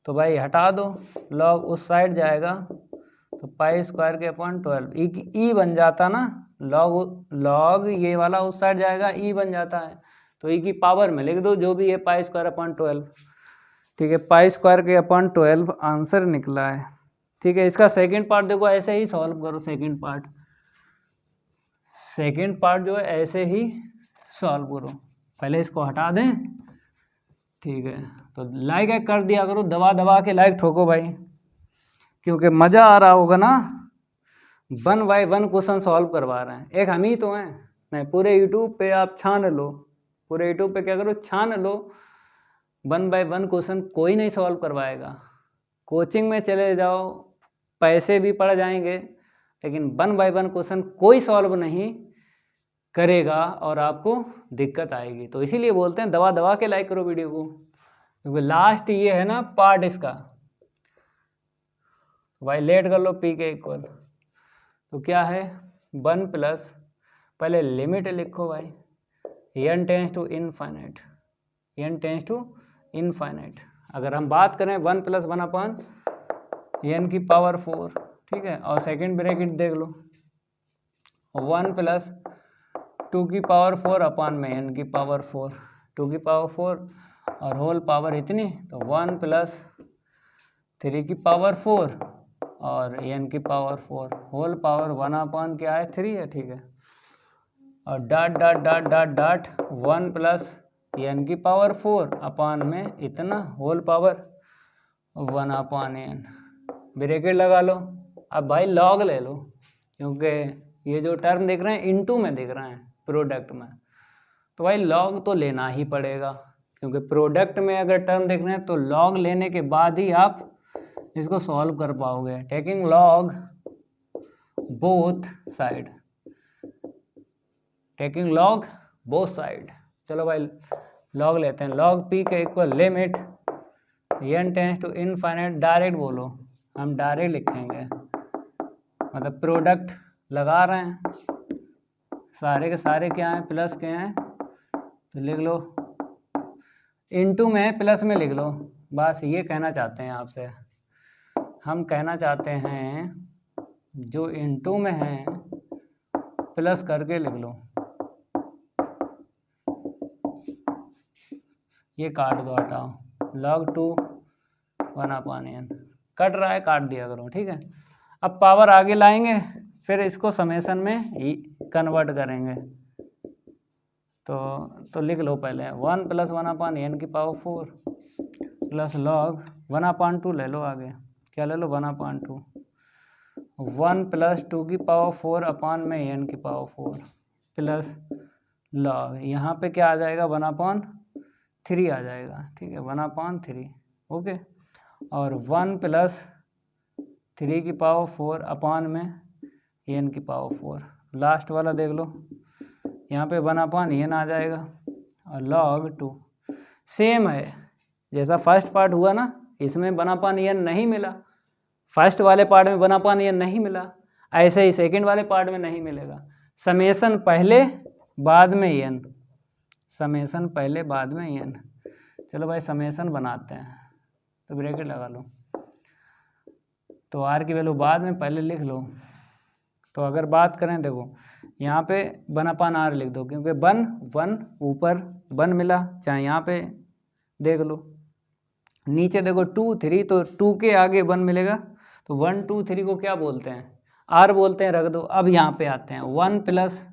तो भाई हटा दो, log उस साइड जाएगा, तो पाई स्क्वायर के अपॉन 12 ई बन जाता ना, log ये वाला उस साइड जाएगा, ई बन जाता है, तो ई की पावर में लिख दो जो भी है पाई स्क्वायर अपॉन 12, ठीक है। पाई स्क्वायर के अपॉन 12 आंसर निकला है, ठीक है। इसका सेकंड पार्ट देखो, ऐसे ही सॉल्व करो, सेकंड पार्ट जो है ऐसे ही सॉल्व करो, पहले इसको हटा दें, ठीक है। तो लाइक कर दिया करो, दबा दबा के लाइक ठोको भाई, क्योंकि मज़ा आ रहा होगा ना, 1 बाय 1 क्वेश्चन सॉल्व करवा रहे हैं, एक हम ही तो हैं, नहीं पूरे यूट्यूब पे आप छान लो, पूरे यूट्यूब पे क्या करो, छान लो, 1 बाय 1 क्वेश्चन कोई नहीं सॉल्व करवाएगा। कोचिंग में चले जाओ, पैसे भी पड़ जाएंगे, लेकिन 1 बाय 1 क्वेश्चन कोई सॉल्व नहीं करेगा और आपको दिक्कत आएगी। तो इसीलिए बोलते हैं दबा दबा के लाइक करो वीडियो को, क्योंकि लास्ट ये है ना पार्ट इसका। भाई लेट कर लो p के इक्वल, तो क्या है 1 प्लस, पहले लिमिट लिखो भाई, n tends to infinite, n tends to infinite. अगर हम बात करें 1 प्लस 1 अपॉन n की पावर 4, ठीक है, और सेकंड ब्रैकेट देख लो, 1 प्लस 2 की पावर 4 अपॉन में n की पावर 4, 2 की पावर 4 और होल पावर इतनी, तो 1 प्लस 3 की पावर 4 और n की पावर 4, होल पावर 1 अपॉन क्या है 3 है, ठीक है, और dot dot dot dot dot 1 plus n की पावर 4 अपॉन में इतना, whole power 1 upon n, bracket लगा लो। अब भाई लॉग ले लो, क्योंकि ये जो टर्म दिख रहे हैं इनटू में दिख रहे हैं प्रोडक्ट में, तो भाई लॉग तो लेना ही पड़ेगा, क्योंकि प्रोडक्ट में अगर टर्म दिख रहे हैं तो लॉग लेने के बाद ही आप इसको सॉल्व कर पाओगे। Taking log both side, taking log both side. चलो भाई लॉग लेते हैं, लॉग p के equal limit n tends to infinite, direct बोलो, हम डायरेक्ट लिखेंगे, मतलब प्रोडक्ट लगा रहे हैं, सारे के सारे क्या हैं प्लस के हैं, तो लिख लो, इनटू में प्लस में लिख लो, बस ये कहना चाहते हैं आपसे, हम कहना चाहते हैं जो इनटू में है प्लस करके लिख लो, ये काट दो, हटाओ, log 2 1 अपॉन n, कट रहा है काट दिया करो, ठीक है। अब पावर आगे लाएंगे, फिर इसको समेशन में कन्वर्ट करेंगे, तो लिख लो पहले 1 प्लस 1 अपॉन n की पावर 4 प्लस log 1 अपॉन 2 ले लो, आगे क्या ले लो 1 अपॉन 2, 1 प्लस 2 की पावर 4 अपॉन में n की पावर 4 प्लस log, यहाँ पे क्या आ जाएगा 1 अपॉन 3 आ जाएगा, ठीक है, 1/3, ओके। और 1 प्लस 3 की पावर 4 अपान में n की पावर 4, लास्ट वाला देख लो, यहाँ पे 1/n आ जाएगा। और log 2 सेम है जैसा फर्स्ट पार्ट हुआ ना, इसमें 1/n नहीं मिला, फर्स्ट वाले पार्ट में 1/n नहीं मिला, ऐसे ही सेकंड वाले पार्ट में नहीं मिलेगा। समेसन पहले बाद में n, समेसन पहले बाद में n। चलो भाई समेसन बनाते हैं, तो ब्रैकेट लगा लो, तो r की वैल्यू बाद में पहले लिख लो। तो अगर बात करें देखो यहाँ पे 1/r लिख दो, क्योंकि 1 ऊपर 1 मिला, चाहे यहाँ पे देख लो, नीचे देखो 2 3, तो 2 के आगे 1 मिलेगा, तो 1 2 3 को क्या बोलते हैं, r बोलते हैं, रख दो। अब यहाँ पे आते हैं 1 प्लस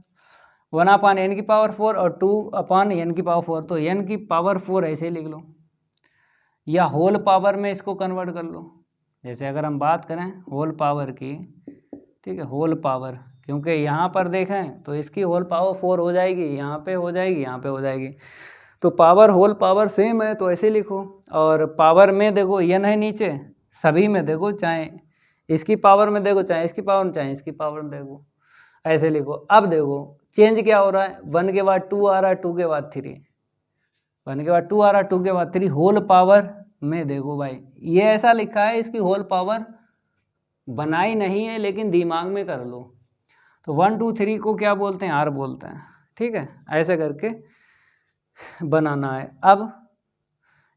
1/n की पावर 4 और 2/n की पावर 4, तो n की पावर 4 ऐसे ही लिख लो, या होल पावर में इसको कन्वर्ट कर लो। जैसे अगर हम बात करें होल पावर की, ठीक है, होल पावर, क्योंकि यहाँ पर देखें तो इसकी होल पावर 4 हो जाएगी, यहाँ पे हो जाएगी, यहाँ पे हो जाएगी, तो पावर होल पावर सेम है, तो ऐसे लिखो। और पावर में देखो n है नीचे, सभी में देखो, चाहे इसकी पावर में देखो, चाहे इसकी पावर में, चाहे इसकी पावर में देखो, ऐसे लिखो। अब देखो चेंज क्या हो रहा है, 1 के बाद 2 आ रहा है, 2 के बाद 3, 1 के बाद 2 आ रहा है, 2 के बाद 3, होल पावर में देखो भाई ये ऐसा लिखा है, इसकी होल पावर बनाई नहीं है, लेकिन दिमाग में कर लो। तो 1 2 3 को क्या बोलते हैं, r बोलते हैं, ठीक है, ऐसे करके बनाना है। अब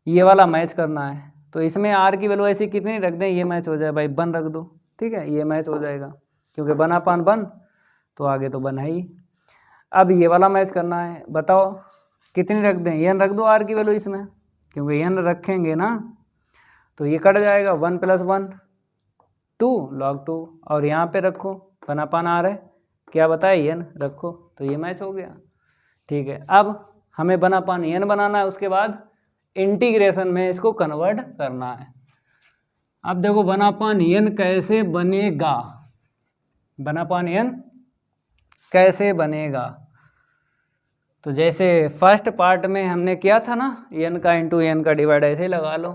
ये वाला मैच करना है, तो इसमें r की वैल्यू ऐसी कितनी रख दें, ये मैच हो जाए भाई, 1 रख दो, ठीक है, ये मैच हो जाएगा, क्योंकि 1/1 तो आगे तो 1 है ही। अब ये वाला मैच करना है, बताओ कितनी रख दें, n रख दो r की वैल्यू इसमें, क्योंकि n रखेंगे ना तो ये कट जाएगा, 1 + 1 2 log 2, और यहाँ पे रखो 1/r है, क्या बताए n रखो, तो ये मैच हो गया, ठीक है। अब हमें 1/n बनाना है, उसके बाद इंटीग्रेशन में इसको कन्वर्ट करना है। अब देखो 1/n कैसे बनेगा, 1/n कैसे बनेगा, तो जैसे फर्स्ट पार्ट में हमने किया था ना, n का इंटू n का डिवाइड ऐसे ही लगा लो,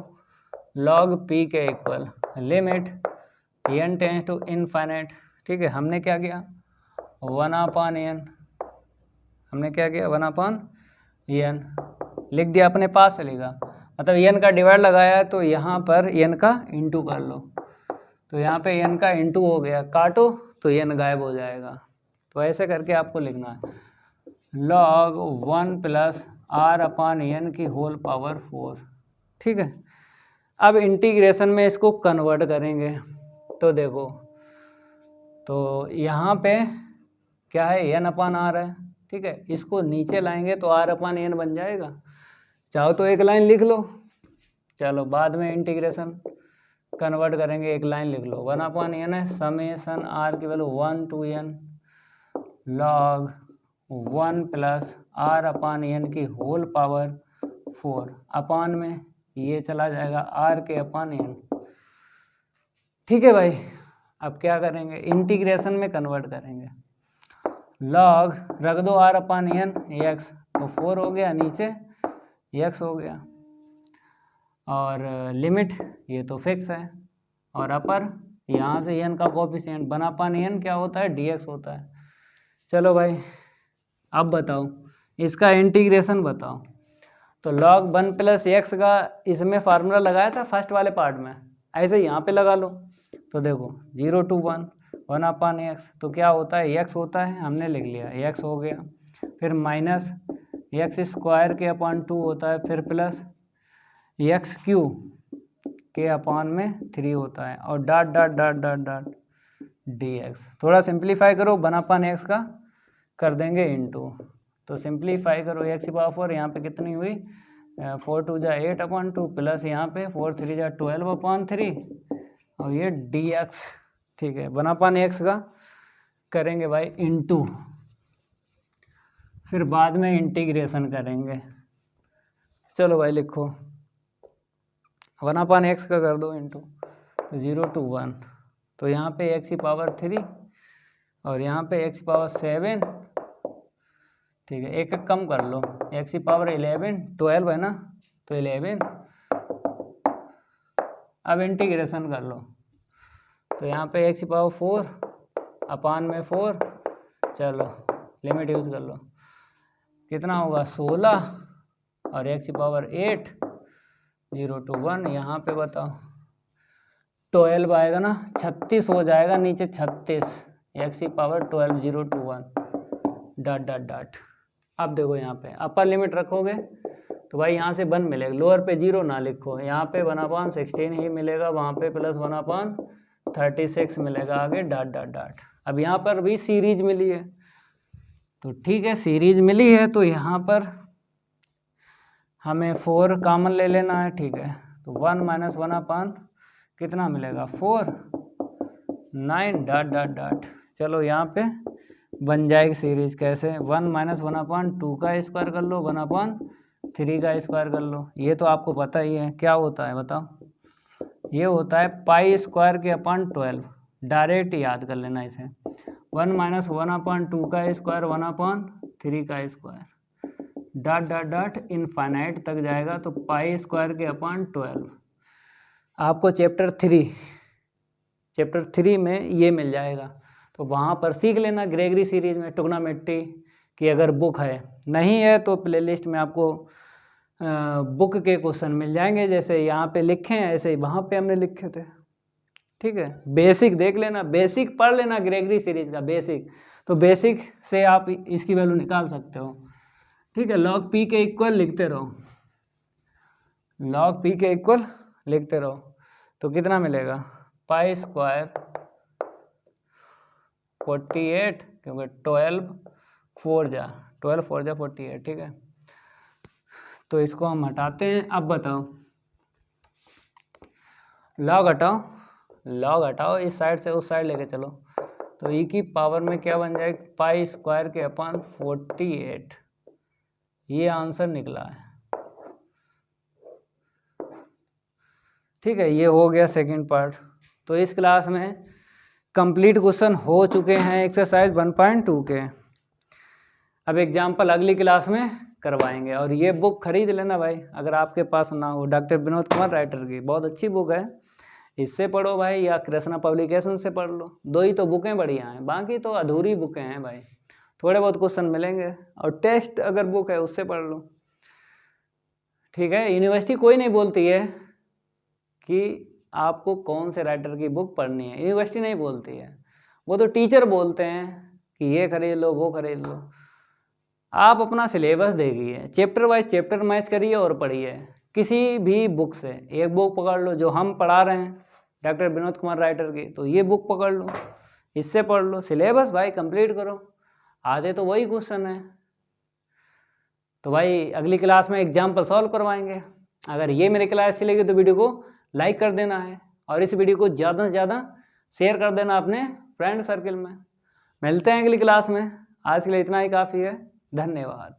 log p के equal limit n tends to infinite, ठीक है, हमने क्या किया 1/n, हमने क्या किया 1/n लिख दिया, अपने पास से लिखा, मतलब n का डिवाइड लगाया है, तो यहाँ पर n का इंटू कर लो, तो यहाँ पे n का इंटू हो गया, काटो तो n गायब हो जाएगा। तो ऐसे करके आपको लिखना है, log 1 + r/n की होल पावर 4, ठीक है। अब इंटीग्रेशन में इसको कन्वर्ट करेंगे, तो देखो, तो यहाँ पे क्या है n/r है, ठीक है, इसको नीचे लाएंगे तो r/n बन जाएगा, चाहो तो एक लाइन लिख लो, चलो बाद में इंटीग्रेशन कन्वर्ट करेंगे, एक लाइन लिख लो, 1/n है, समेसन r की value 1 to n log 1 + r/n की होल पावर 4 अपान में ये चला जाएगा r/n, ठीक है भाई। अब क्या करेंगे, इंटीग्रेशन में कन्वर्ट करेंगे, log रख दो r/n x, तो 4 हो गया, नीचे x हो गया, और लिमिट ये तो फिक्स है, और अपर यहाँ से n का कोफिशिएंट 1/n क्या होता है, dx होता है। चलो भाई अब बताओ इसका इंटीग्रेशन बताओ, तो log 1 + x का इसमें फार्मूला लगाया था फर्स्ट वाले पार्ट में, ऐसे यहाँ पे लगा लो, तो देखो 0 to 1 1/x, तो क्या होता है x होता है, हमने लिख लिया x हो गया, फिर माइनस x² के अपान 2 होता है, फिर प्लस x³ के अपान में 3 होता है, और dot dot dot dot dot dx। थोड़ा सिंप्लीफाई करो, 1/x का कर देंगे इंटू, तो सिंप्लीफाई करो, x⁴ यहाँ पे कितनी हुई 4 2 जा 8/2 प्लस यहाँ पे 4 3 जा 12/3, और ये dx, ठीक है, 1/x का करेंगे भाई इंटू, फिर बाद में इंटीग्रेशन करेंगे। चलो भाई लिखो 1/x का कर दो इंटू, तो 0 to 1, तो यहाँ पे x⁴ और यहाँ पे x⁴, ठीक है, एक एक कम कर लो, एक्स की पावर 11, 12 है ना, तो 11। अब इंटीग्रेशन कर लो, तो यहाँ पे एक्स की पावर 4 अपान में 4, चलो लिमिट यूज कर लो, कितना होगा 16, और एक्स की पावर 8, 0 to 1, यहाँ पे बताओ 12 आएगा ना, 36 हो जाएगा नीचे 36, एक्स की power 12, 0 to 1 dot dot dot. अब देखो यहाँ पे अपर लिमिट रखोगे तो भाई यहाँ से 1 मिलेगा, लोअर पे 0 ना लिखो, यहाँ पे 1/16 ही मिलेगा, वहाँ पे प्लस 1/36 मिलेगा, आगे डॉट डॉट डॉट। अब यहाँ पर भी सीरीज मिली है, तो ठीक है सीरीज मिली है तो यहाँ पर हमें 4 कॉमन ले लेना है, ठीक है, तो 1 - 1 कितना मिलेगा 4, 9 डॉट डॉट डॉट। चलो यहाँ पे बन जाएगी सीरीज, कैसे 1 - 1/2 का स्क्वायर कर लो, 1/3 का स्क्वायर कर लो, ये तो आपको पता ही है क्या होता है बताओ, ये होता है पाई स्क्वायर के अपान 12, डायरेक्ट याद कर लेना इसे, 1 - 1/2 का स्क्वायर, 1/3 का square dot dot dot infinite तक जाएगा, तो पाई स्क्वायर के अपान 12 आपको चैप्टर 3 में ये मिल जाएगा, तो वहाँ पर सीख लेना ग्रेगरी सीरीज में ट्रिग्नोमेट्री की, अगर बुक है, नहीं है तो प्लेलिस्ट में आपको बुक के क्वेश्चन मिल जाएंगे, जैसे यहाँ पे लिखे हैं ऐसे ही वहाँ पे हमने लिखे थे, ठीक है। बेसिक देख लेना, बेसिक पढ़ लेना ग्रेगरी सीरीज का बेसिक, तो बेसिक से आप इसकी वैल्यू निकाल सकते हो, ठीक है। लॉग पी के इक्वल लिखते रहो, लॉग पी के इक्वल लिखते रहो, तो कितना मिलेगा पाई स्क्वायर 48, क्योंकि 12 4 जा 48, ठीक है। तो इसको हम हटाते हैं, अब बताओ लॉग हटाओ, लॉग हटाओ, इस साइड से उस साइड लेके चलो, तो ई की पावर में क्या बन जाएगा पाई स्क्वायर के अपान 48, ये आंसर निकला है, ठीक है। ये हो गया सेकंड पार्ट। तो इस क्लास में कंप्लीट क्वेश्चन हो चुके हैं एक्सरसाइज 1.2 के। अब एग्जाम्पल अगली क्लास में करवाएंगे, और ये बुक खरीद लेना भाई अगर आपके पास ना हो, डॉक्टर विनोद कुमार राइटर की बहुत अच्छी बुक है, इससे पढ़ो भाई, या कृष्णा पब्लिकेशन से पढ़ लो, 2 ही तो बुकें बढ़िया हैं, बाकी तो अधूरी बुकें हैं भाई, थोड़े बहुत क्वेश्चन मिलेंगे, और टेस्ट अगर बुक है उससे पढ़ लो, ठीक है। यूनिवर्सिटी कोई नहीं बोलती है कि आपको कौन से राइटर की बुक पढ़नी है, यूनिवर्सिटी नहीं बोलती है, वो तो टीचर बोलते हैं कि ये खरीद लो वो खरीद लो। आप अपना सिलेबस देखिए, चैप्टर वाइज चैप्टर मैच करिए और पढ़िए, किसी भी बुक से एक बुक पकड़ लो, जो हम पढ़ा रहे हैं डॉक्टर विनोद कुमार राइटर की, तो ये बुक पकड़ लो, इससे पढ़ लो, सिलेबस भाई कंप्लीट करो, आधे तो वही क्वेश्चन है। तो भाई अगली क्लास में एग्जाम्पल सॉल्व करवाएंगे। अगर ये मेरी क्लास अच्छी लगी तो वीडियो को लाइक कर देना है, और इस वीडियो को ज़्यादा से ज़्यादा शेयर कर देना अपने फ्रेंड सर्कल में। मिलते हैं अगली क्लास में, आज के लिए इतना ही काफ़ी है, धन्यवाद।